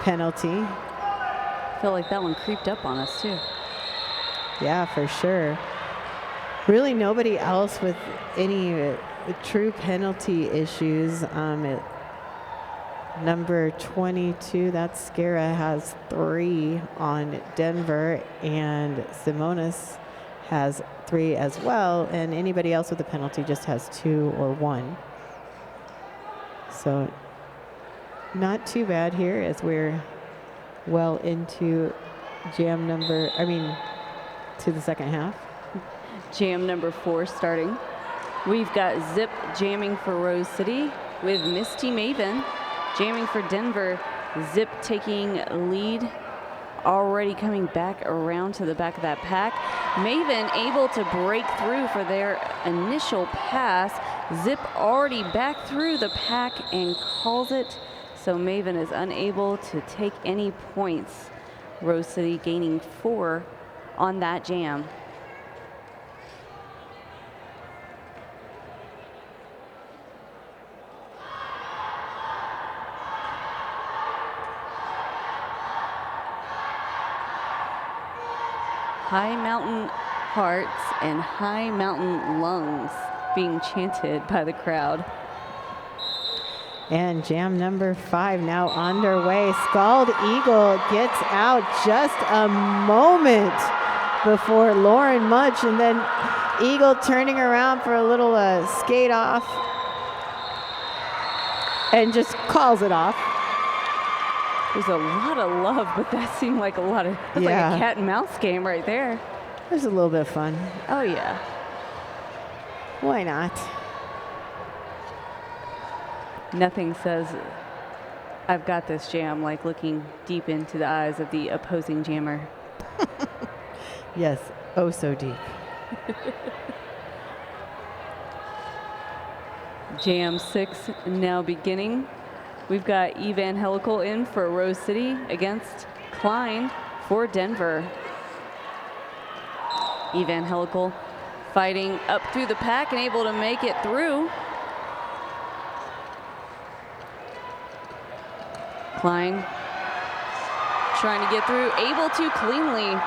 penalty. I feel like that one creeped up on us too. Yeah, for sure. Really nobody else with any true penalty issues. Number 22, that's Scara, has 3 on Denver, and Simonis has 3 as well, and anybody else with a penalty just has 2 or 1. So not too bad here as we're well into to the second half. Jam number 4 starting. We've got Zip jamming for Rose City with Misty Maven jamming for Denver. Zip taking lead, already coming back around to the back of that pack. Maven able to break through for their initial pass. Zip already back through the pack and calls it. So Maven is unable to take any points. Rose City gaining 4 on that jam. High Mountain Hearts and High Mountain Lungs being chanted by the crowd. And jam number 5 now underway. Scald Eagle gets out just a moment before Lauren Much, and then Eagle turning around for a little skate off and just calls it off. There's a lot of love, but that seemed like like a cat and mouse game right there. There's a little bit of fun. Oh yeah. Why not? Nothing says I've got this jam like looking deep into the eyes of the opposing jammer. Yes, oh so deep. Jam 6 now beginning. We've got Evangelical in for Rose City against Klein for Denver. Evangelical fighting up through the pack and able to make it through. Klein trying to get through, able to cleanly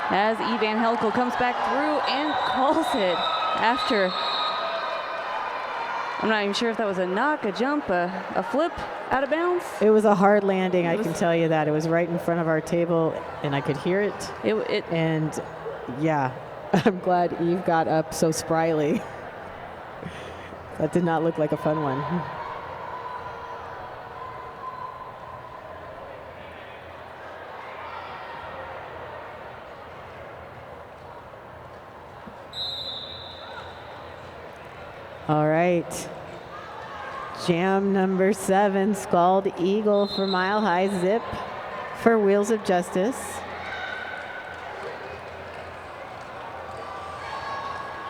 as Evangelical comes back through and calls it after I'm not even sure if that was a knock, a jump, a flip out of bounds. It was a hard landing, I can tell you that. It was right in front of our table, and I could hear it. And yeah, I'm glad Eve got up so spryly. That did not look like a fun one. All right. Jam number 7, Scald Eagle for Mile High, Zip for Wheels of Justice.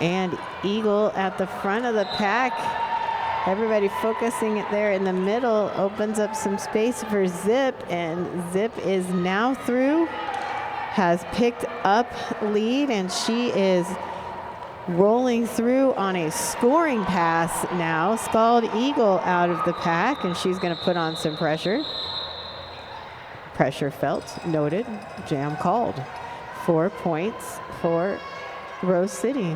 And Eagle at the front of the pack. Everybody focusing it there in the middle opens up some space for Zip, and Zip is now through, has picked up lead, and she is rolling through on a scoring pass now. Scald Eagle out of the pack, and she's going to put on some pressure. Pressure felt, noted, jam called. 4 points for Rose City.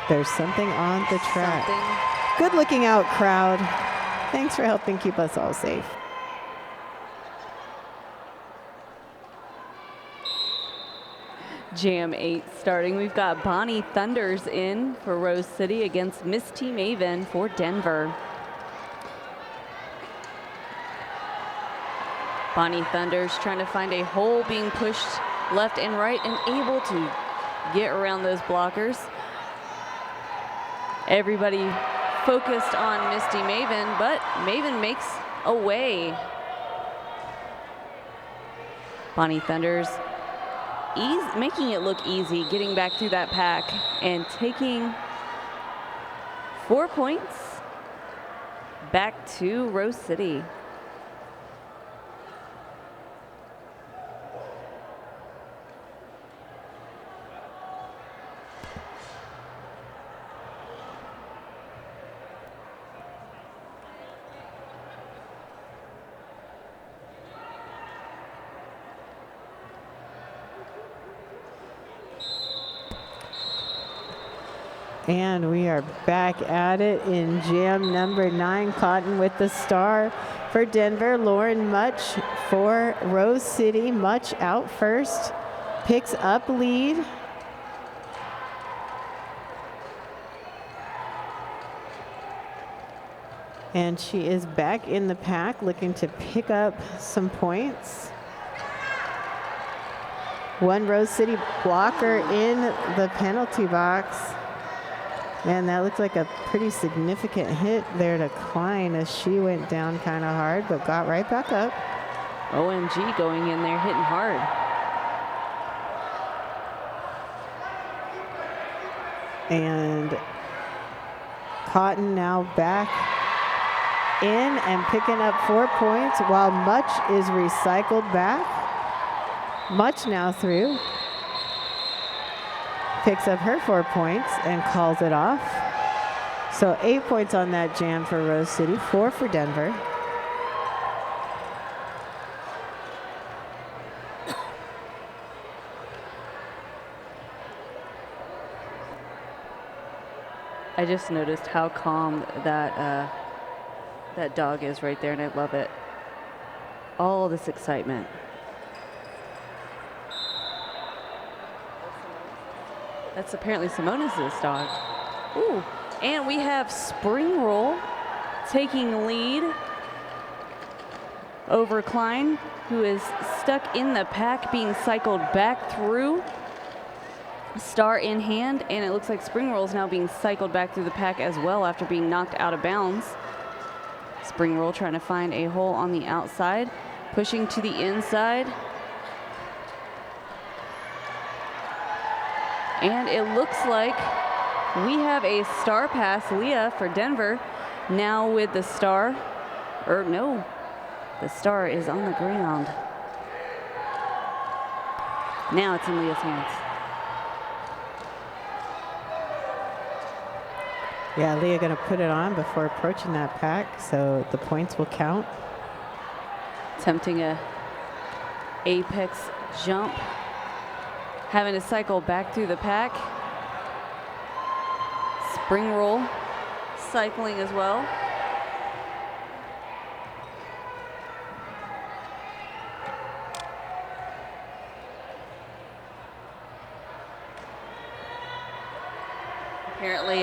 There's something on the track. Good looking out, crowd. Thanks for helping keep us all safe. Jam 8 starting. We've got Bonnie Thunders in for Rose City against Misty Maven for Denver. Bonnie Thunders trying to find a hole, being pushed left and right and able to get around those blockers. Everybody focused on Misty Maven, but Maven makes a way. Bonnie Thunders making it look easy, getting back through that pack and taking 4 points back to Rose City. And we are back at it in jam number 9. Cotton with the star for Denver. Lauren Much for Rose City. Much out first. Picks up lead. And she is back in the pack looking to pick up some points. One Rose City blocker in the penalty box. Man, that looked like a pretty significant hit there to Klein as she went down kind of hard, but got right back up. OMG going in there, hitting hard. And Cotton now back in and picking up 4 points while Much is recycled back. Much now through. Picks up her 4 points and calls it off. So 8 points on that jam for Rose City, 4 for Denver. I just noticed how calm that that dog is right there, and I love it. All this excitement. That's apparently Simona's dog. Ooh, and we have Spring Roll taking lead over Klein, who is stuck in the pack, being cycled back through. Star in hand, and it looks like Spring Roll is now being cycled back through the pack as well after being knocked out of bounds. Spring Roll trying to find a hole on the outside, pushing to the inside. And it looks like we have a star pass. Leah for Denver now with the star. Or no, the star is on the ground. Now it's in Leah's hands. Yeah, Leah gonna put it on before approaching that pack, so the points will count. Attempting a apex jump, having to cycle back through the pack. Spring roll, cycling as well. Apparently,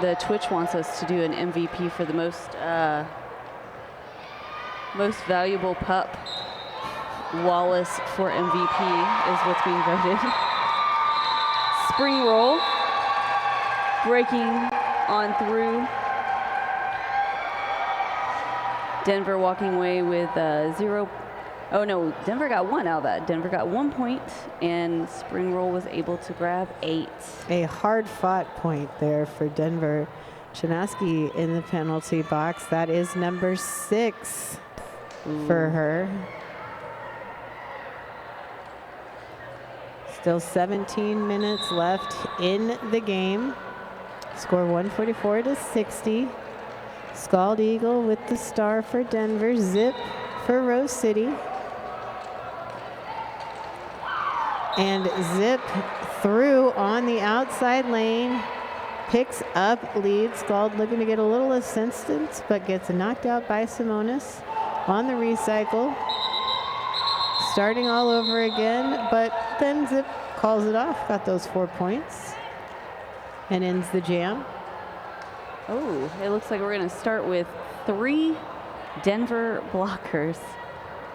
the Twitch wants us to do an MVP for the most valuable pup. Wallace for MVP is what's being voted. Spring roll, breaking on through. Denver walking away with 0. Oh no, Denver got 1 out of that. Denver got 1 point, and Spring Roll was able to grab 8. A hard-fought point there for Denver. Chinaski in the penalty box. That is number 6 for her. Still 17 minutes left in the game. Score 144 to 60. Scald Eagle with the star for Denver. Zip for Rose City. And Zip through on the outside lane. Picks up lead. Scald looking to get a little assistance, but gets knocked out by Simonis on the recycle. Starting all over again, but then Zip calls it off. Got those 4 points and ends the jam. Oh, it looks like we're going to start with 3 Denver blockers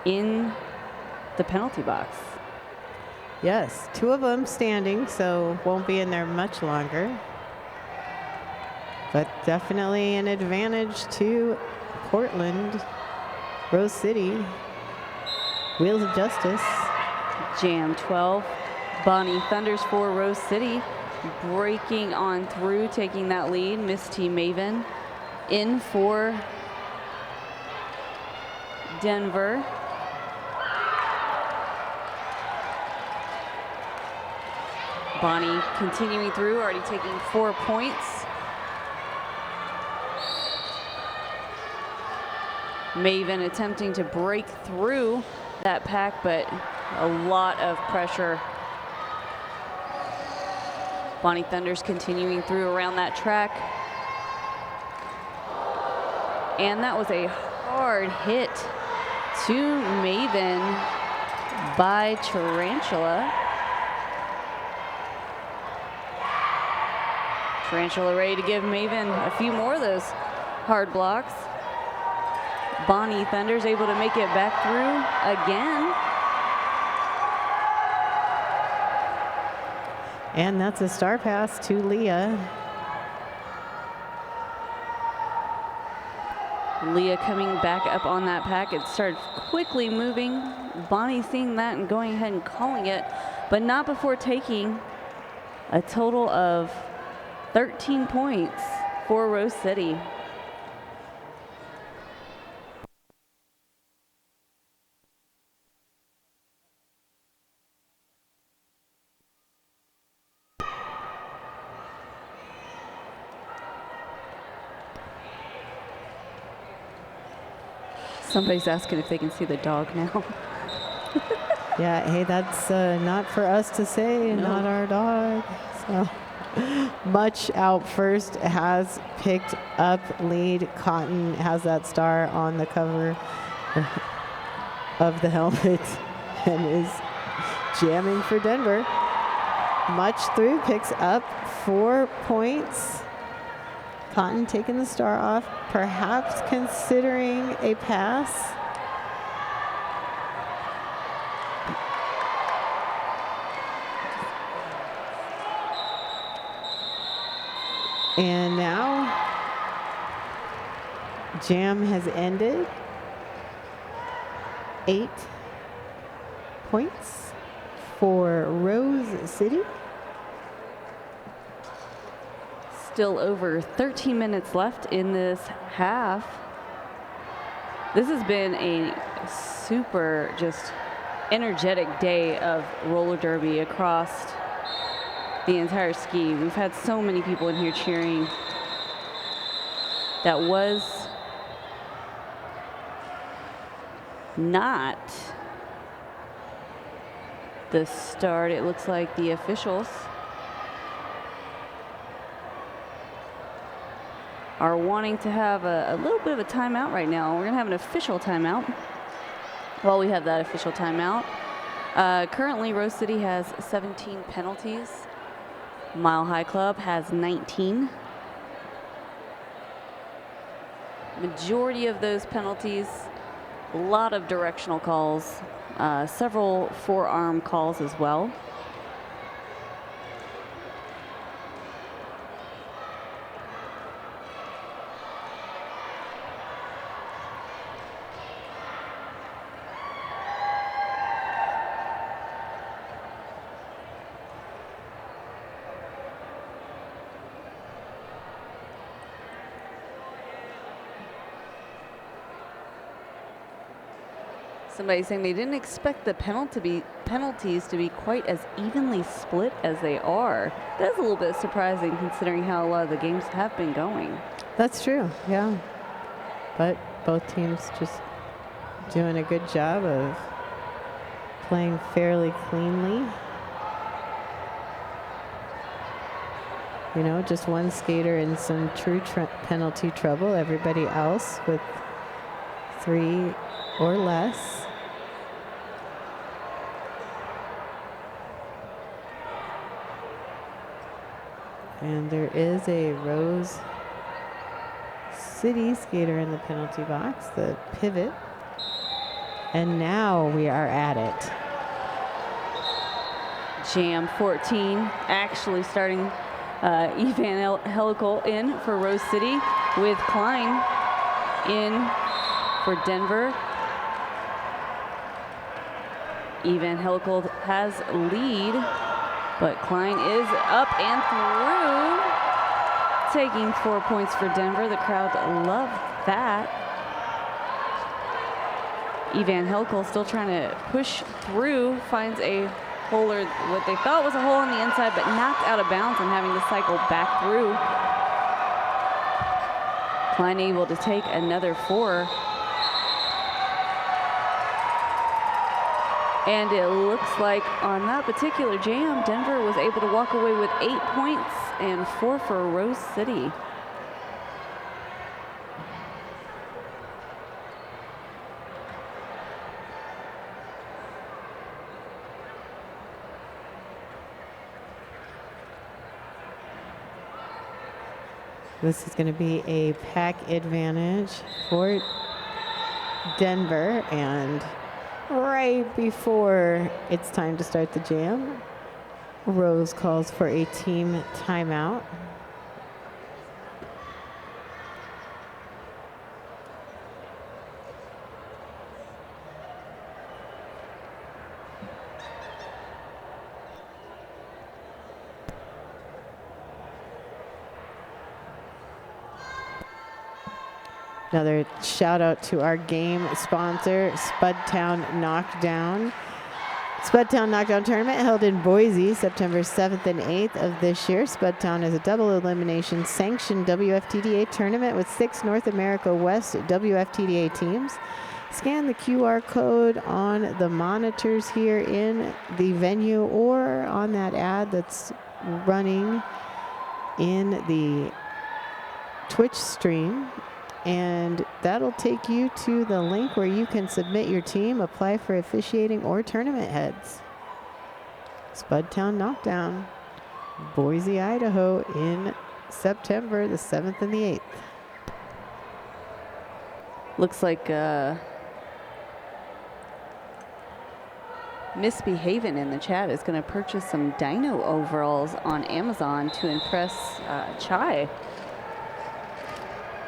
in the penalty box. Yes, 2 of them standing, so won't be in there much longer. But definitely an advantage to Portland, Rose City, Wheels of Justice. Jam 12. Bonnie Thunders for Rose City, breaking on through, taking that lead. Misty Maven in for Denver. Bonnie continuing through, already taking 4 points. Maven attempting to break through that pack, but a lot of pressure. Bonnie Thunders continuing through around that track. And that was a hard hit to Maven by Tarantula. Tarantula ready to give Maven a few more of those hard blocks. Bonnie Thunders able to make it back through again. And that's a star pass to Leah. Leah coming back up on that pack. It started quickly moving. Bonnie seeing that and going ahead and calling it, but not before taking a total of 13 points for Rose City. Somebody's asking if they can see the dog now. Yeah, hey, that's not for us to say, No. not our dog. So Much out first has picked up lead. Cotton has that star on the cover of the helmet and is jamming for Denver. Much through picks up 4 points. Cotton taking the star off, perhaps considering a pass. And now jam has ended. 8 points for Rose City. Still over 13 minutes left in this half. This has been a super just energetic day of roller derby across the entire ski. We've had so many people in here cheering. That was not the start. It looks like the officials are wanting to have a little bit of a timeout right now. We're going to have an official timeout. While we have that official timeout, currently Rose City has 17 penalties. Mile High Club has 19. Majority of those penalties, a lot of directional calls, several forearm calls as well. Somebody saying they didn't expect the penalties to be quite as evenly split as they are. That's a little bit surprising considering how a lot of the games have been going. That's true, yeah. But both teams just doing a good job of playing fairly cleanly. You know, just one skater in some true penalty trouble. Everybody else with 3 or less. And there is a Rose City skater in the penalty box, the pivot. And now we are at it. Jam 14 actually starting Evan Helical in for Rose City with Klein in for Denver. Evan Helical has lead, but Klein is up and through, taking 4 points for Denver. The crowd loved that. Evan Helical still trying to push through, finds a hole, or what they thought was a hole on the inside, but knocked out of bounds and having to cycle back through. Klein able to take another 4. And it looks like on that particular jam, Denver was able to walk away with 8 points and 4 for Rose City. This is going to be a pack advantage for Denver, and right before it's time to start the jam, Rose calls for a team timeout. Another shout out to our game sponsor, Spud Town Knockdown. Spud Town Knockdown Tournament held in Boise, September 7th and 8th of this year. Spud Town is a double elimination sanctioned WFTDA tournament with 6 North America West WFTDA teams. Scan the QR code on the monitors here in the venue or on that ad that's running in the Twitch stream, and that'll take you to the link where you can submit your team, apply for officiating or tournament heads. Spud Town Knockdown, Boise, Idaho in September the 7th and the 8th. Looks like Misbehaving in the chat is going to purchase some dino overalls on Amazon to impress Chai.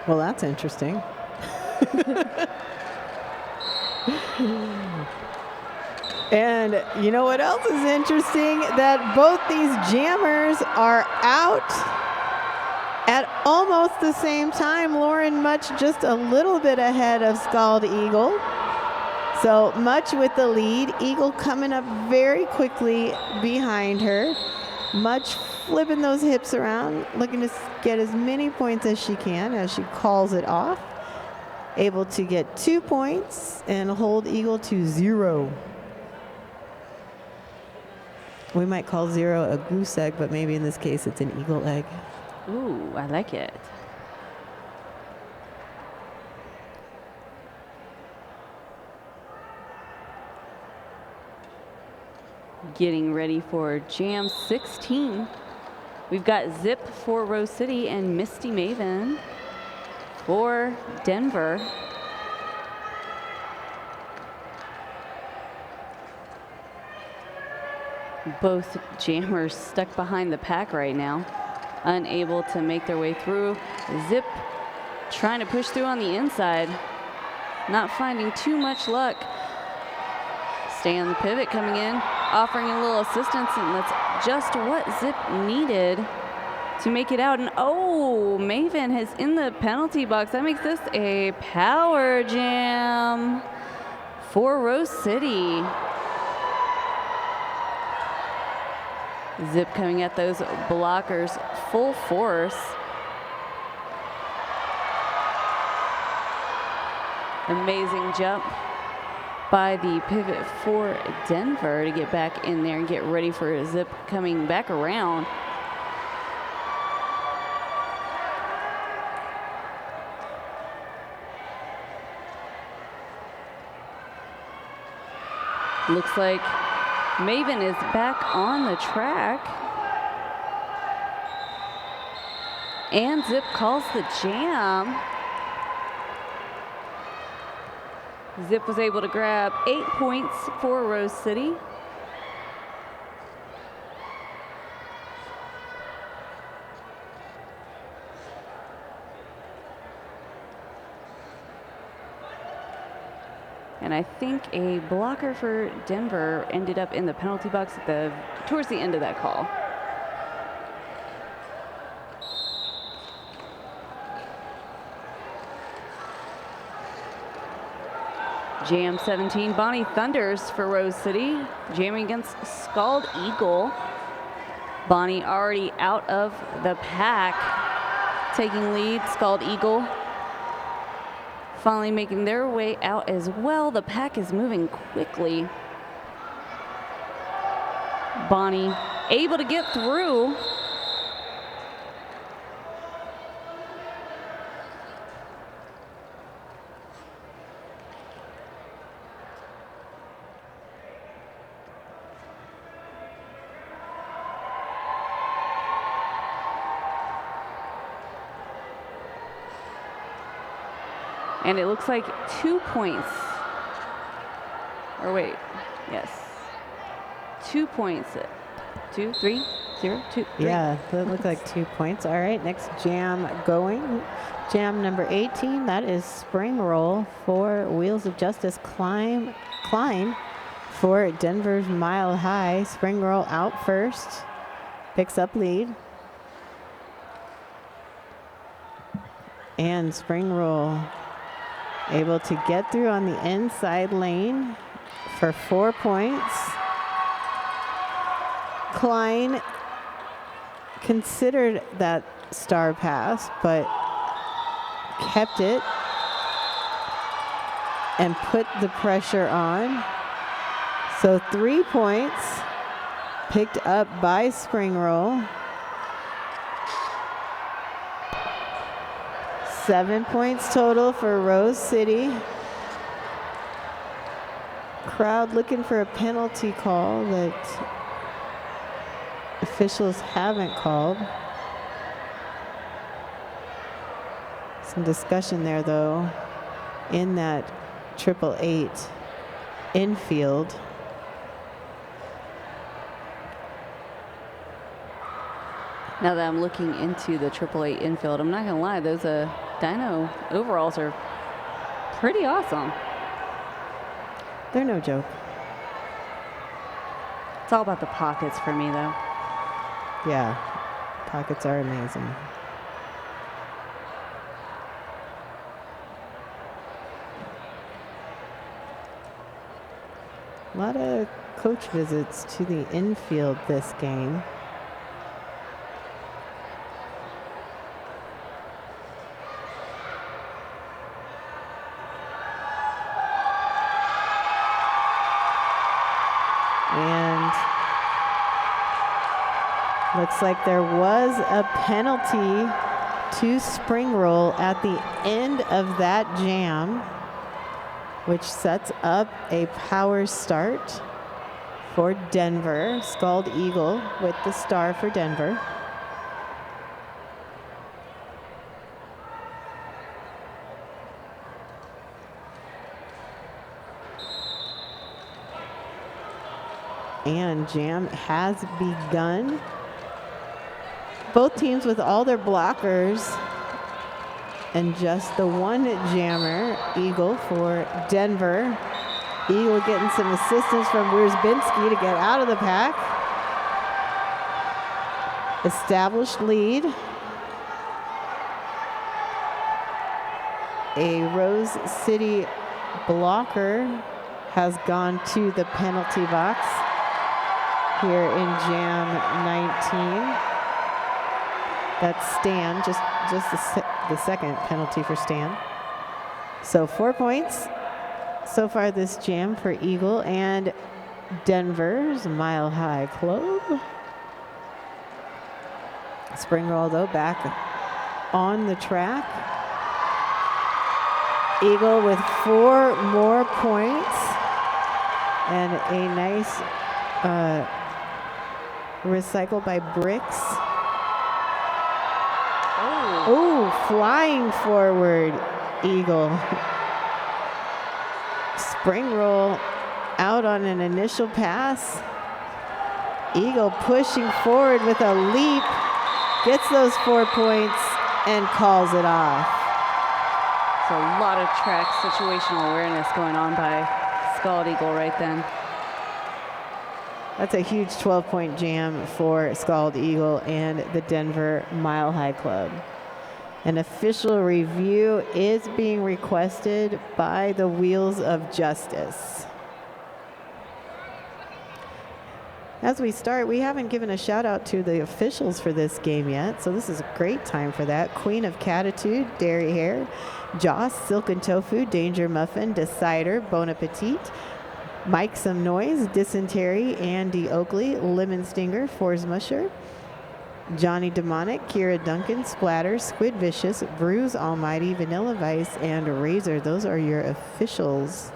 Well, that's interesting. And you know what else is interesting? That both these jammers are out at almost the same time. Lauren Much just a little bit ahead of Scald Eagle. So Much with the lead. Eagle coming up very quickly behind her. Much flipping those hips around, looking to get as many points as she can as she calls it off. Able to get 2 points and hold Eagle to 0. We might call 0 a goose egg, but maybe in this case it's an eagle egg. Ooh, I like it. Getting ready for Jam 16. We've got Zip for Rose City and Misty Maven for Denver. Both jammers stuck behind the pack right now, unable to make their way through. Zip trying to push through on the inside, not finding too much luck. Stay on the pivot coming in, offering a little assistance, and that's just what Zip needed to make it out. And oh, Maven is in the penalty box. That makes this a power jam for Rose City. Zip coming at those blockers full force. Amazing jump by the pivot for Denver to get back in there and get ready for Zip coming back around. Looks like Maven is back on the track. And Zip calls the jam. Zip was able to grab 8 points for Rose City. And I think a blocker for Denver ended up in the penalty box at towards the end of that call. Jam 17, Bonnie Thunders for Rose City, jamming against Scald Eagle. Bonnie already out of the pack, taking lead. Scald Eagle finally making their way out as well. The pack is moving quickly. Bonnie able to get through. And it looks like 2 points. Or wait, yes. 2 points. 2, 3, 0, 2, 3. Yeah, that looked like 2 points. All right, next jam going. Jam number 18, that is Spring Roll for Wheels of Justice. Klein for Denver's Mile High. Spring Roll out first, picks up lead. And Spring Roll able to get through on the inside lane for 4 points. Klein considered that star pass, but kept it and put the pressure on. So 3 points picked up by Spring Roll. 7 points total for Rose City. Crowd looking for a penalty call that officials haven't called. Some discussion there though in that 888 infield. Now that I'm looking into the 888 infield, I'm not gonna lie, those Dino overalls are pretty awesome. They're no joke. It's all about the pockets for me though. Yeah, pockets are amazing. A lot of coach visits to the infield this game. Looks like there was a penalty to spring roll at the end of that jam, which sets up a power start for Denver. Scald Eagle with the star for Denver. And jam has begun. Both teams with all their blockers and just the one jammer, Eagle for Denver. Eagle getting some assistance from Wierzbinski to get out of the pack. Established lead. A Rose City blocker has gone to the penalty box here in Jam 19. That's Stan, just the second penalty for Stan. So 4 points so far this jam for Eagle and Denver's Mile High Club. Spring roll though back on the track. Eagle with 4 more points and a nice recycle by Bricks. Oh, flying forward, Eagle. Spring roll out on an initial pass. Eagle pushing forward with a leap, gets those 4 points and calls it off. So a lot of track situational awareness going on by Scald Eagle right then. That's a huge 12-point jam for Scald Eagle and the Denver Mile High Club. An official review is being requested by the Wheels of Justice. As we start, we haven't given a shout out to the officials for this game yet, so this is a great time for that. Queen of Catitude, Dairy Hair, Joss, Silken Tofu, Danger Muffin, Decider, Bon Appetit, Mike Some Noise, Dysentery, Andy Oakley, Lemon Stinger, Force Musher, Johnny Demonic, Kira Duncan, Splatter, Squid Vicious, Bruise Almighty, Vanilla Vice, and Razor. Those are your officials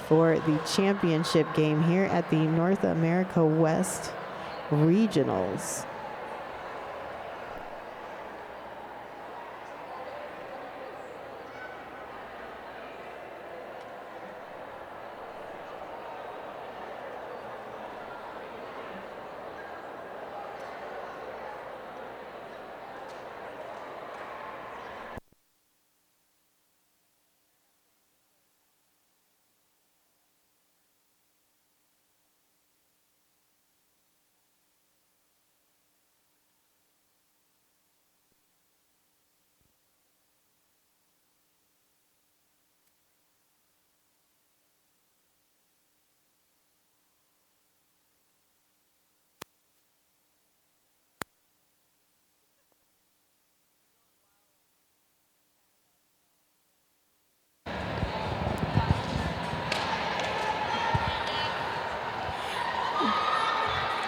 for the championship game here at the North America West Regionals.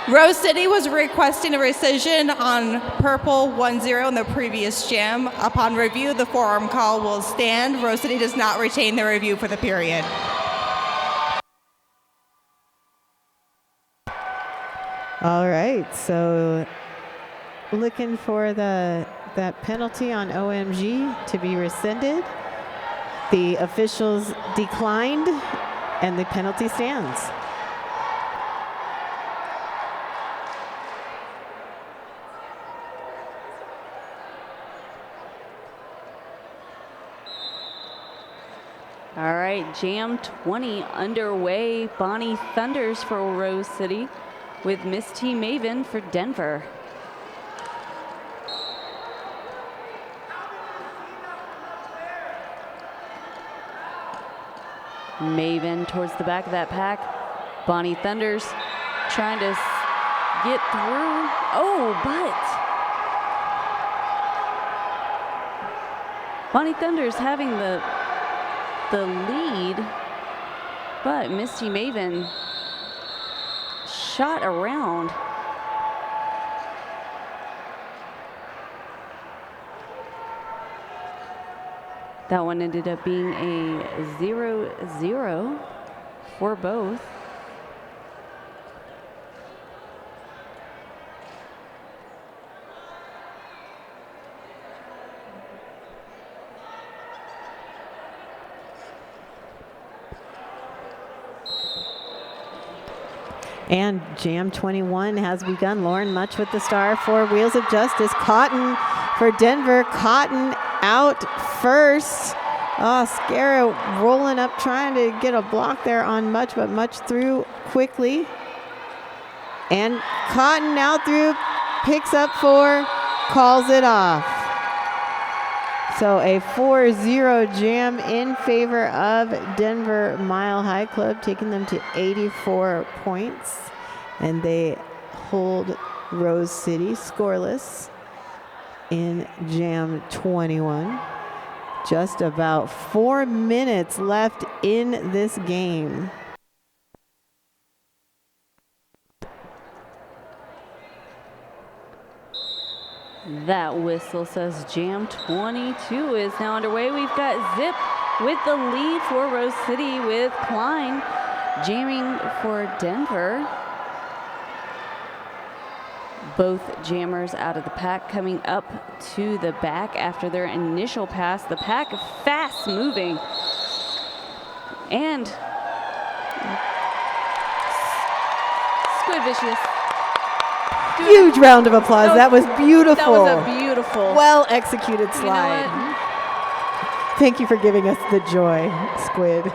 Rose City was requesting a rescission on purple 1-0 in the previous jam. Upon review, the forearm call will stand. Rose City does not retain the review for the period. All right, so looking for that penalty on OMG to be rescinded. The officials declined, and the penalty stands. All right, Jam 20 underway. Bonnie Thunders for Rose City with Miss T Maven for Denver. Maven towards the back of that pack. Bonnie Thunders trying to get through. Oh, but Bonnie Thunders having the lead, but Misty Maven shot around. That one ended up being a 0-0 for both. And Jam 21 has begun. Lauren Much with the star for Wheels of Justice. Cotton for Denver. Cotton out first. Oh, Scarra rolling up, trying to get a block there on Much, but Much through quickly. And Cotton now through, picks up 4, calls it off. So a 4-0 Jam in favor of Denver Mile High Club, taking them to 84 points. And they hold Rose City scoreless in Jam 21. Just about 4 minutes left in this game. That whistle says Jam 22 is now underway. We've got Zip with the lead for Rose City with Klein jamming for Denver. Both jammers out of the pack coming up to the back after their initial pass. The pack fast moving. And Squid Vicious. Huge round of applause. That was beautiful. That was a beautiful. Well executed slide. You know what? Thank you for giving us the joy, Squid.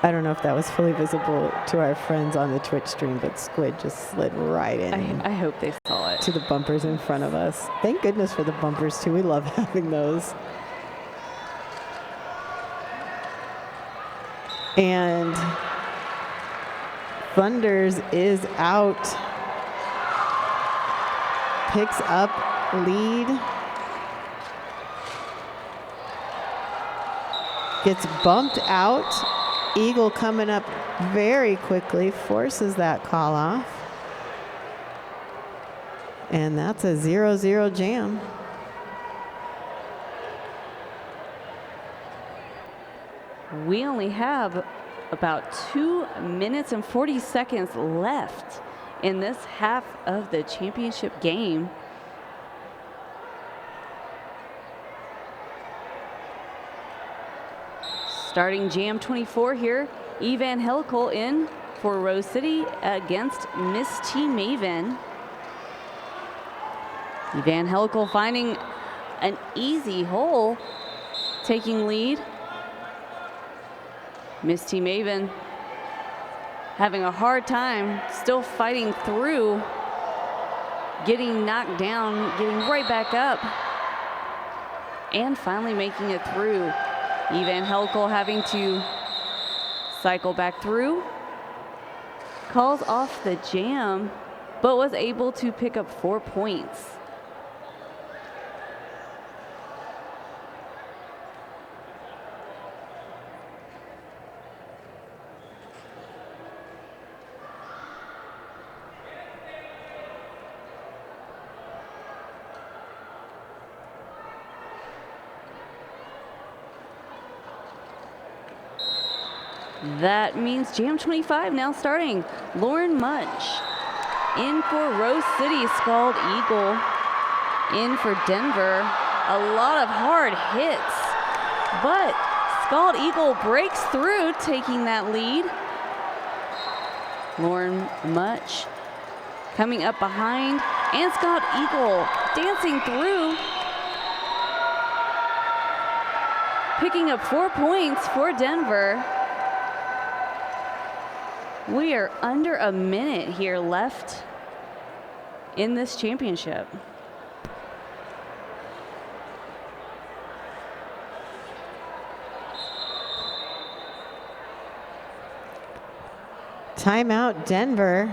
I don't know if that was fully visible to our friends on the Twitch stream, but Squid just slid right in. I hope they saw it. To the bumpers in front of us. Thank goodness for the bumpers too. We love having those. And Thunders is out. Picks up lead. Gets bumped out. Eagle coming up very quickly, forces that call off. And that's a 0-0 Jam. We only have about 2 minutes and 40 seconds left in this half of the championship game. Starting Jam 24 here, Evangelical in for Rose City against Miss T Maven. Evangelical finding an easy hole, taking lead. Miss T Maven having a hard time, still fighting through, getting knocked down, getting right back up, and finally making it through. Evangelical having to cycle back through, calls off the jam, but was able to pick up 4 points. That means Jam 25 now starting. Lauren Much in for Rose City. Scald Eagle in for Denver. A lot of hard hits, but Scald Eagle breaks through, taking that lead. Lauren Much coming up behind, and Scald Eagle dancing through, picking up 4 points for Denver. We are under a minute here left in this championship. Timeout, Denver.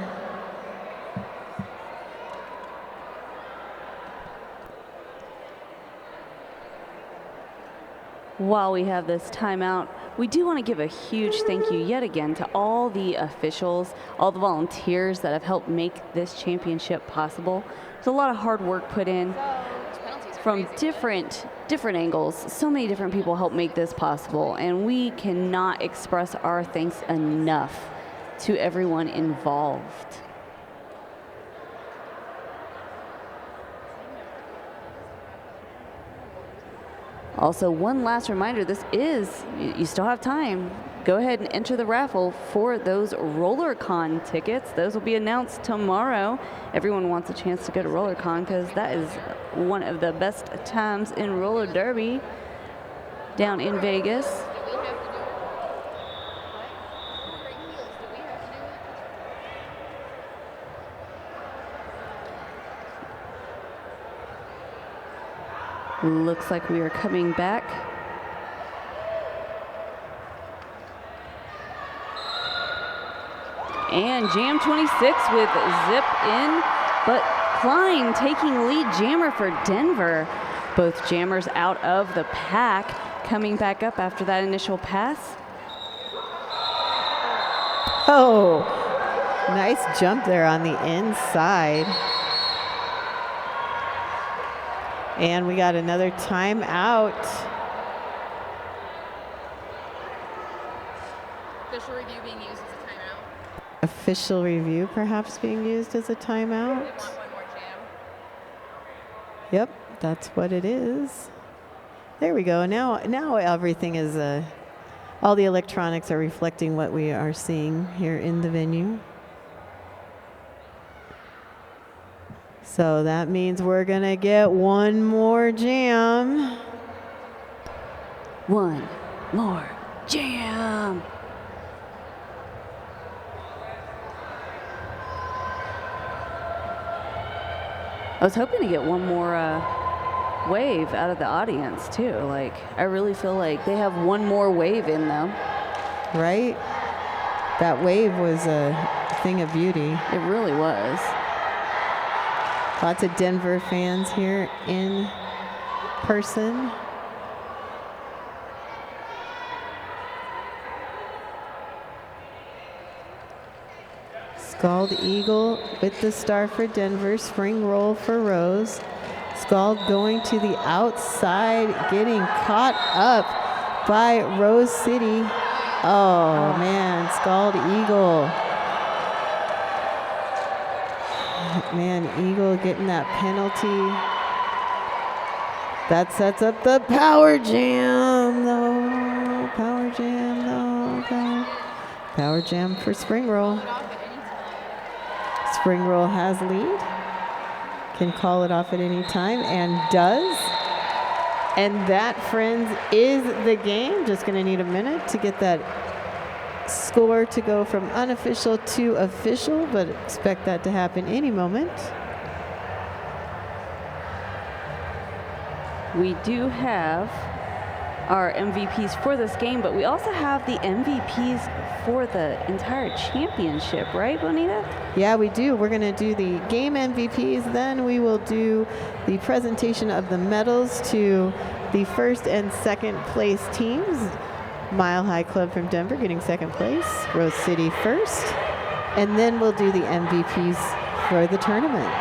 while we have this timeout, we do want to give a huge thank you yet again to all the officials, all the volunteers that have helped make this championship possible. There's a lot of hard work put in from different angles. So many different people help make this possible, and we cannot express our thanks enough to everyone involved. Also, one last reminder, you still have time. Go ahead and enter the raffle for those RollerCon tickets. Those will be announced tomorrow. Everyone wants a chance to go to RollerCon because that is one of the best times in roller derby down in Vegas. Looks like we are coming back. And Jam 26 with Zip in, but Klein taking lead jammer for Denver. Both jammers out of the pack, coming back up after that initial pass. Oh, nice jump there on the inside. And we got another timeout. Official review being used as a timeout. Official review perhaps being used as a timeout. One more jam. Yep, that's what it is. There we go. Now everything is, all the electronics are reflecting what we are seeing here in the venue. So that means we're gonna get one more jam. One more jam. I was hoping to get one more wave out of the audience too. Like, I really feel like they have one more wave in them. Right? That wave was a thing of beauty. It really was. Lots of Denver fans here in person. Scald Eagle with the star for Denver, spring roll for Rose. Scald going to the outside, getting caught up by Rose City. Oh man, Scald Eagle. Man, Eagle getting that penalty. That sets up the power jam, though. Power jam, though. Power jam for spring roll. Spring roll has lead. Can call it off at any time and does. And that, friends, is the game. Just going to need a minute to get that score to go from unofficial to official, but expect that to happen any moment. We do have our MVPs for this game, but we also have the MVPs for the entire championship, right, Bonita? Yeah, we do. We're going to do the game MVPs. Then we will do the presentation of the medals to the first and second place teams. Mile High Club from Denver getting second place, Rose City first, and then we'll do the MVPs for the tournament.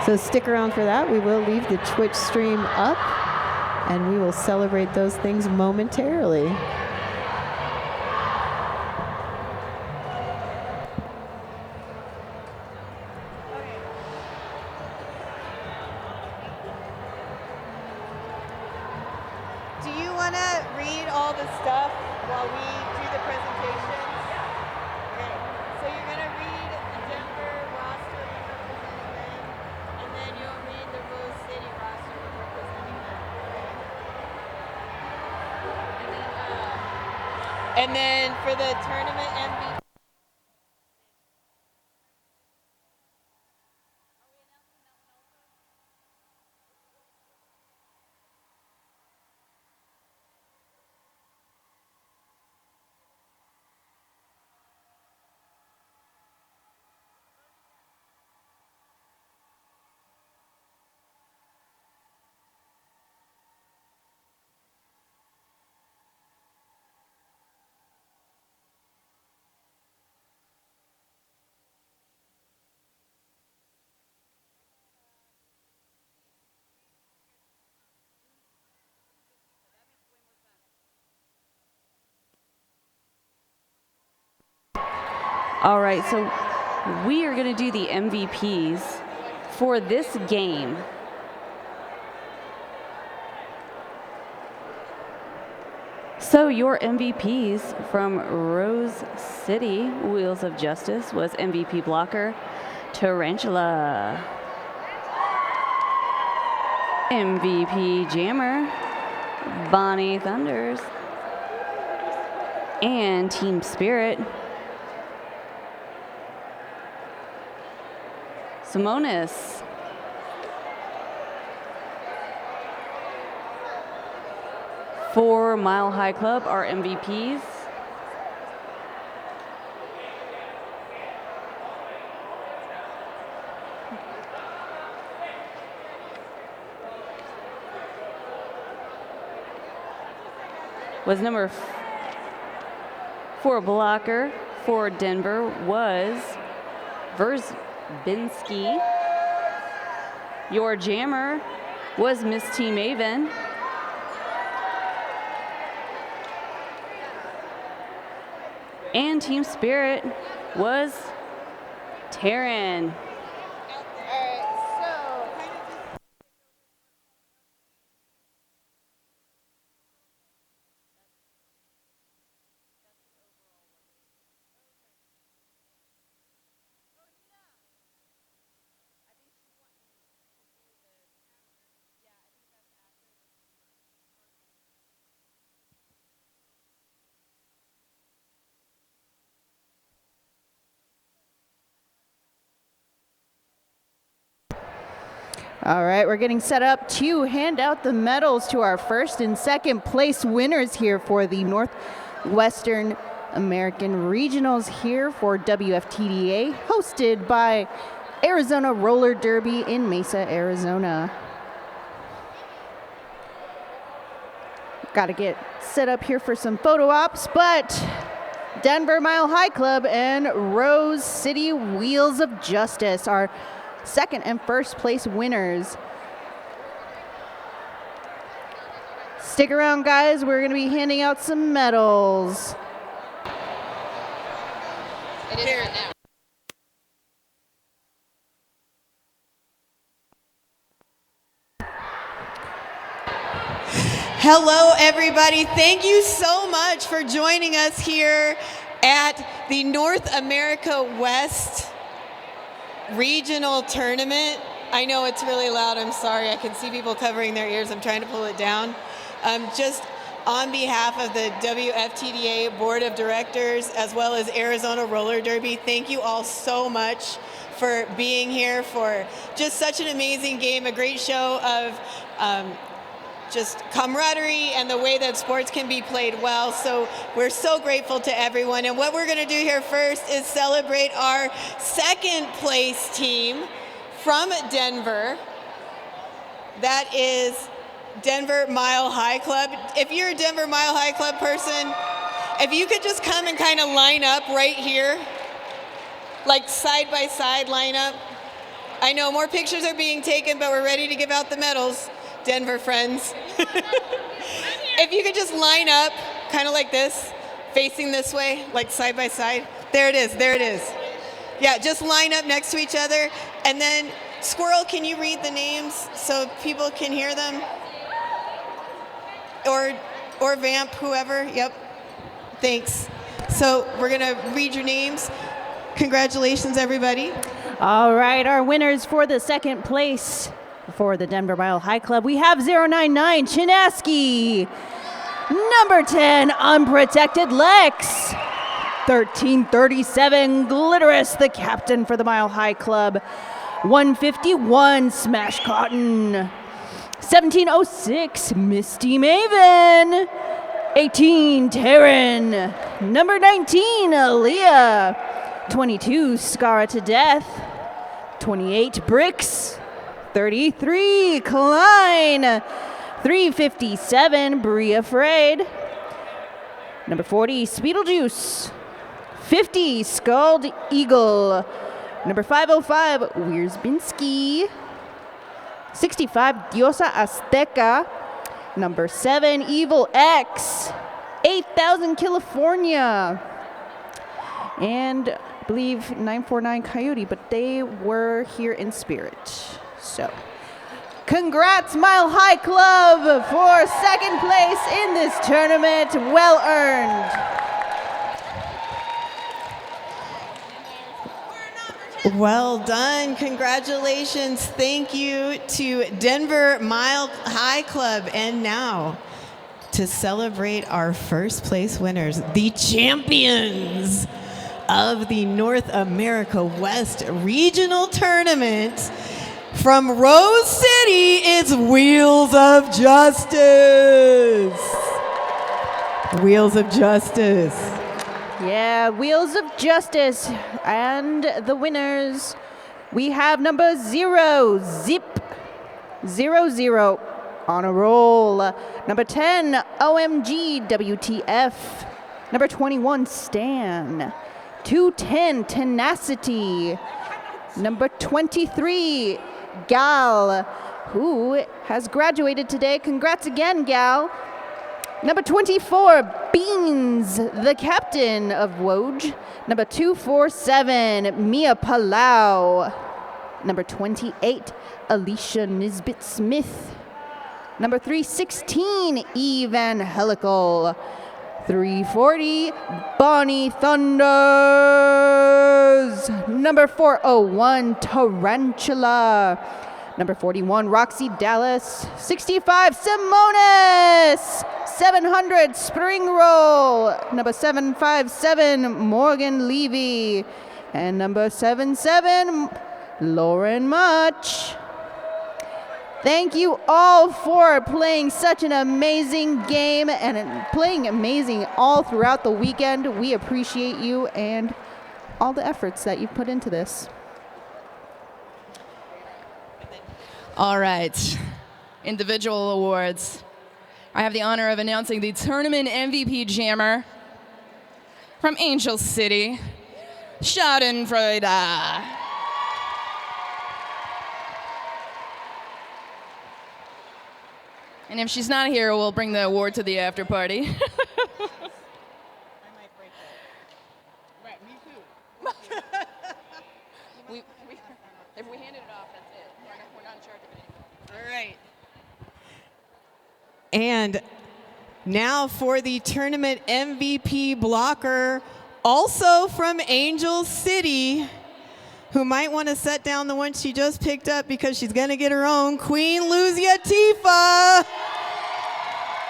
So stick around for that. We will leave the Twitch stream up, and we will celebrate those things momentarily. Do you want to read all the stuff while we do the presentation? Okay, so you're going to read the Denver roster representing them, and then you'll read the Rose City roster representing them. And then for the tournament MVP. All right, so we are going to do the MVPs for this game. So your MVPs from Rose City Wheels of Justice was MVP blocker Tarantula, MVP jammer Bonnie Thunders, and Team Spirit Simonis. For Mile High Club, our MVPs was number 4 blocker for Denver was Versbinski. Your jammer was Miss T Maven. And Team Spirit was Taryn. All right, we're getting set up to hand out the medals to our first and second place winners here for the Northwestern American Regionals here for WFTDA, hosted by Arizona Roller Derby in Mesa, Arizona. Got to get set up here for some photo ops, but Denver Mile High Club and Rose City Wheels of Justice are second and first place winners. Stick around, guys. We're going to be handing out some medals. It is right now. Hello, everybody. Thank you so much for joining us here at the North America West Regional Tournament. I know it's really loud. I'm sorry. I can see people covering their ears. I'm trying to pull it down. Just on behalf of the WFTDA Board of Directors, as well as Arizona Roller Derby, thank you all so much for being here for just such an amazing game, a great show of just camaraderie and the way that sports can be played well. So we're so grateful to everyone. And what we're going to do here first is celebrate our second place team from Denver. That is Denver Mile High Club. If you're a Denver Mile High Club person, if you could just come and kind of line up right here, like side by side line up. I know more pictures are being taken, but we're ready to give out the medals. Denver friends. If you could just line up kind of like this, facing this way, like side by side. There it is, there it is. Yeah, just line up next to each other. And then, Squirrel, can you read the names so people can hear them? Or Vamp, whoever, yep. Thanks. So we're gonna read your names. Congratulations, everybody. All right, our winners for the second place for the Denver Mile High Club, we have 099 Chinaski, number 10 Unprotected Lex, 1337 Glitterous, the captain for the Mile High Club, 151 Smash Cotton, 1706 Misty Maven, 18 Taryn, number 19 Aaliyah, 22 Scara to Death, 28 Bricks, 33 Klein, 357 Bria Afraid, number 40 Speedlejuice, 50 Scald Eagle, number 505 Wierzbinski, 65 Diosa Azteca, number 7 Evil X, 8000 California, and believe 949 Coyote, but they were here in spirit. So, congrats, Mile High Club, for second place in this tournament. Well earned. Well done. Congratulations. Thank you to Denver Mile High Club. And now, to celebrate our first place winners, the champions of the North America West Regional Tournament, from Rose City, it's Wheels of Justice. Wheels of Justice. Yeah, Wheels of Justice. And the winners, we have number 0, Zip 00, on a roll. Number 10, OMG WTF. Number 21, Stan. 210, Tenacity. Number 23, Gal, who has graduated today. Congrats again, Gal. Number 24, Beans, the captain of Woj. Number 247, Mia Palau. Number 28, Alicia Nisbet Smith. Number 316, Evangelical. 340, Bonnie Thunders. Number 401, Tarantula. Number 41, Roxy Dallas. 65, Simonis. 700, Spring Roll. Number 757, Morgan Levy. And number 77, Lauren Much. Thank you all for playing such an amazing game and playing amazing all throughout the weekend. We appreciate you and all the efforts that you've put into this. All right, individual awards. I have the honor of announcing the tournament MVP jammer from Angel City, Schadenfreude. And if she's not here, we'll bring the award to the after party. I might break that. Right, me too. If we handed it off, that's it. We're not in charge of it anymore. All right. And now for the tournament MVP blocker, also from Angel City, who might want to set down the one she just picked up because she's going to get her own, Queen Luzia Tifa.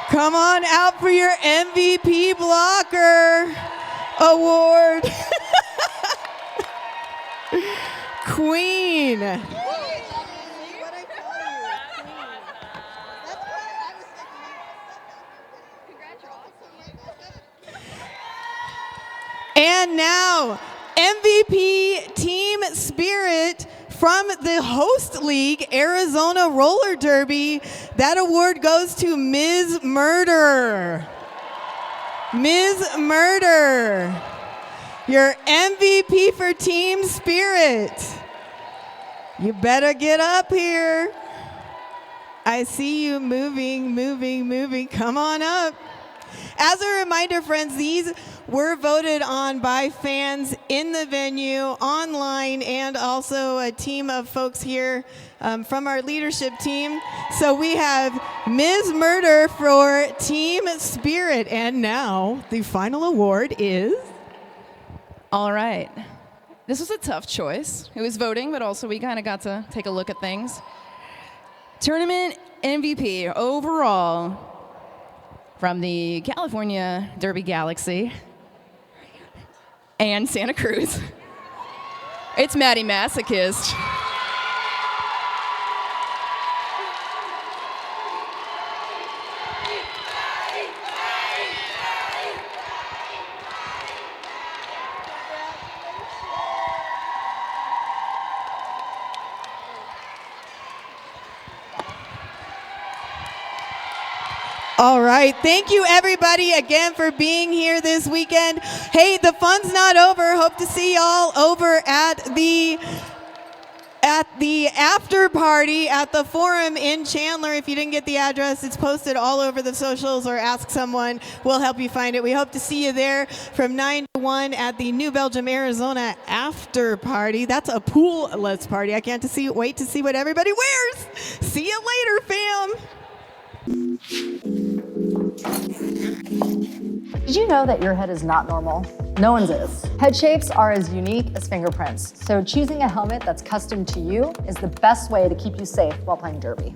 Come on out for your MVP blocker award. Queen. And now, MVP Team Spirit from the host league, Arizona Roller Derby. That award goes to Ms. Murder. Ms. Murder, your MVP for Team Spirit. You better get up here. I see you moving. Come on up. As a reminder, friends, these were voted on by fans in the venue, online, and also a team of folks here from our leadership team. So we have Ms. Murder for Team Spirit. And now the final award is? All right. This was a tough choice. It was voting, but also we kind of got to take a look at things. Tournament MVP overall from the California Derby Galaxy and Santa Cruz. It's Maddie Masochist. All right. Thank you, everybody, again for being here this weekend. Hey, the fun's not over. Hope to see y'all over at the at the after party at the Forum in Chandler. If you didn't get the address, it's posted all over the socials, or ask someone. We'll help you find it. We hope to see you there from 9 to 1 at the New Belgium, Arizona after party. That's a pool-less party. I can't wait to see what everybody wears. See you later, fam. Did you know that your head is not normal? No one's is. Head shapes are as unique as fingerprints, so choosing a helmet that's custom to you is the best way to keep you safe while playing derby.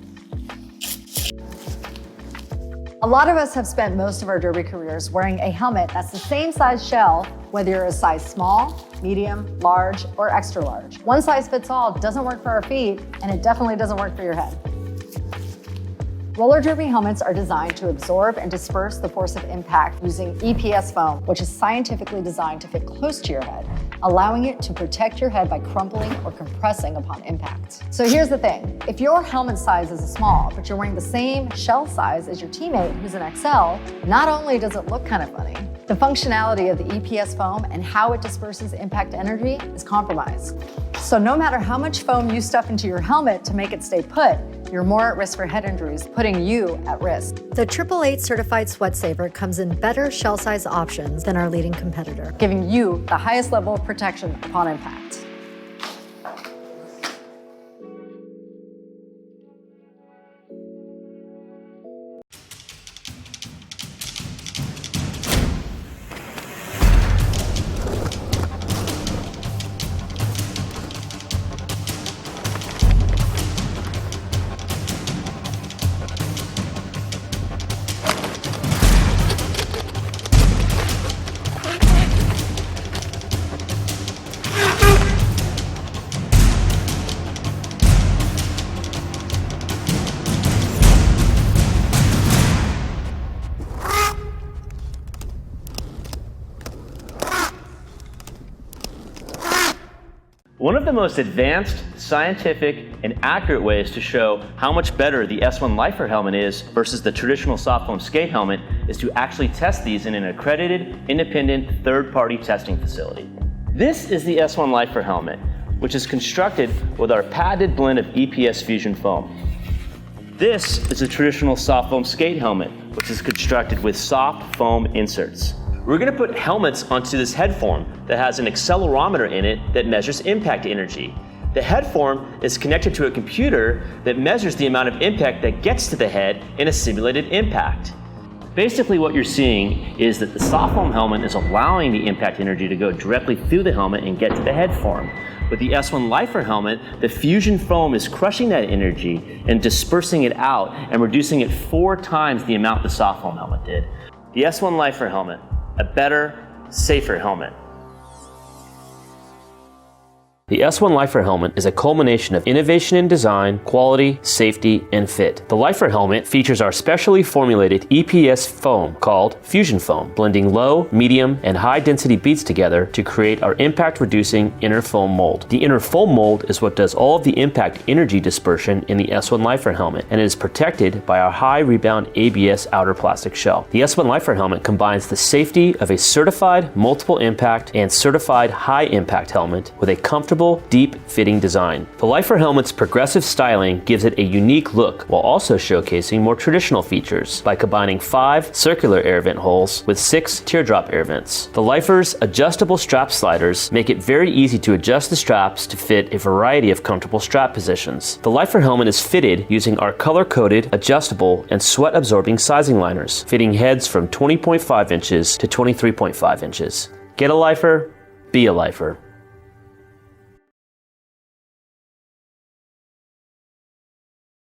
A lot of us have spent most of our derby careers wearing a helmet that's the same size shell, whether you're a size small, medium, large, or extra large. One size fits all doesn't work for our feet, and it definitely doesn't work for your head. Roller derby helmets are designed to absorb and disperse the force of impact using EPS foam, which is scientifically designed to fit close to your head, allowing it to protect your head by crumpling or compressing upon impact. So here's the thing. If your helmet size is a small, but you're wearing the same shell size as your teammate who's an XL, not only does it look kind of funny, the functionality of the EPS foam and how it disperses impact energy is compromised. So no matter how much foam you stuff into your helmet to make it stay put, you're more at risk for head injuries, putting you at risk. The 888 certified Sweat Saver comes in better shell size options than our leading competitor, Giving you the highest level of protection upon impact. One of the most advanced, scientific, and accurate ways to show how much better the S1 Lifer helmet is versus the traditional soft foam skate helmet is to actually test these in an accredited, independent, third-party testing facility. This is the S1 Lifer helmet, which is constructed with our patented blend of EPS fusion foam. This is a traditional soft foam skate helmet, which is constructed with soft foam inserts. We're going to put helmets onto this head form that has an accelerometer in it that measures impact energy. The head form is connected to a computer that measures the amount of impact that gets to the head in a simulated impact. Basically what you're seeing is that the soft foam helmet is allowing the impact energy to go directly through the helmet and get to the head form. With the S1 Lifer helmet, the fusion foam is crushing that energy and dispersing it out and reducing it 4 times the amount the soft foam helmet did. The S1 Lifer helmet, a better, safer helmet. The S1 Lifer helmet is a culmination of innovation in design, quality, safety, and fit. The Lifer helmet features our specially formulated EPS foam called Fusion Foam, blending low, medium, and high density beads together to create our impact-reducing inner foam mold. The inner foam mold is what does all of the impact energy dispersion in the S1 Lifer helmet, and it is protected by our high rebound ABS outer plastic shell. The S1 Lifer helmet combines the safety of a certified multiple impact and certified high impact helmet with a comfortable, deep fitting design. The Lifer helmet's progressive styling gives it a unique look while also showcasing more traditional features by combining 5 circular air vent holes with 6 teardrop air vents. The Lifer's adjustable strap sliders make it very easy to adjust the straps to fit a variety of comfortable strap positions. The Lifer helmet is fitted using our color-coded, adjustable, and sweat-absorbing sizing liners, fitting heads from 20.5 inches to 23.5 inches. Get a Lifer, be a Lifer.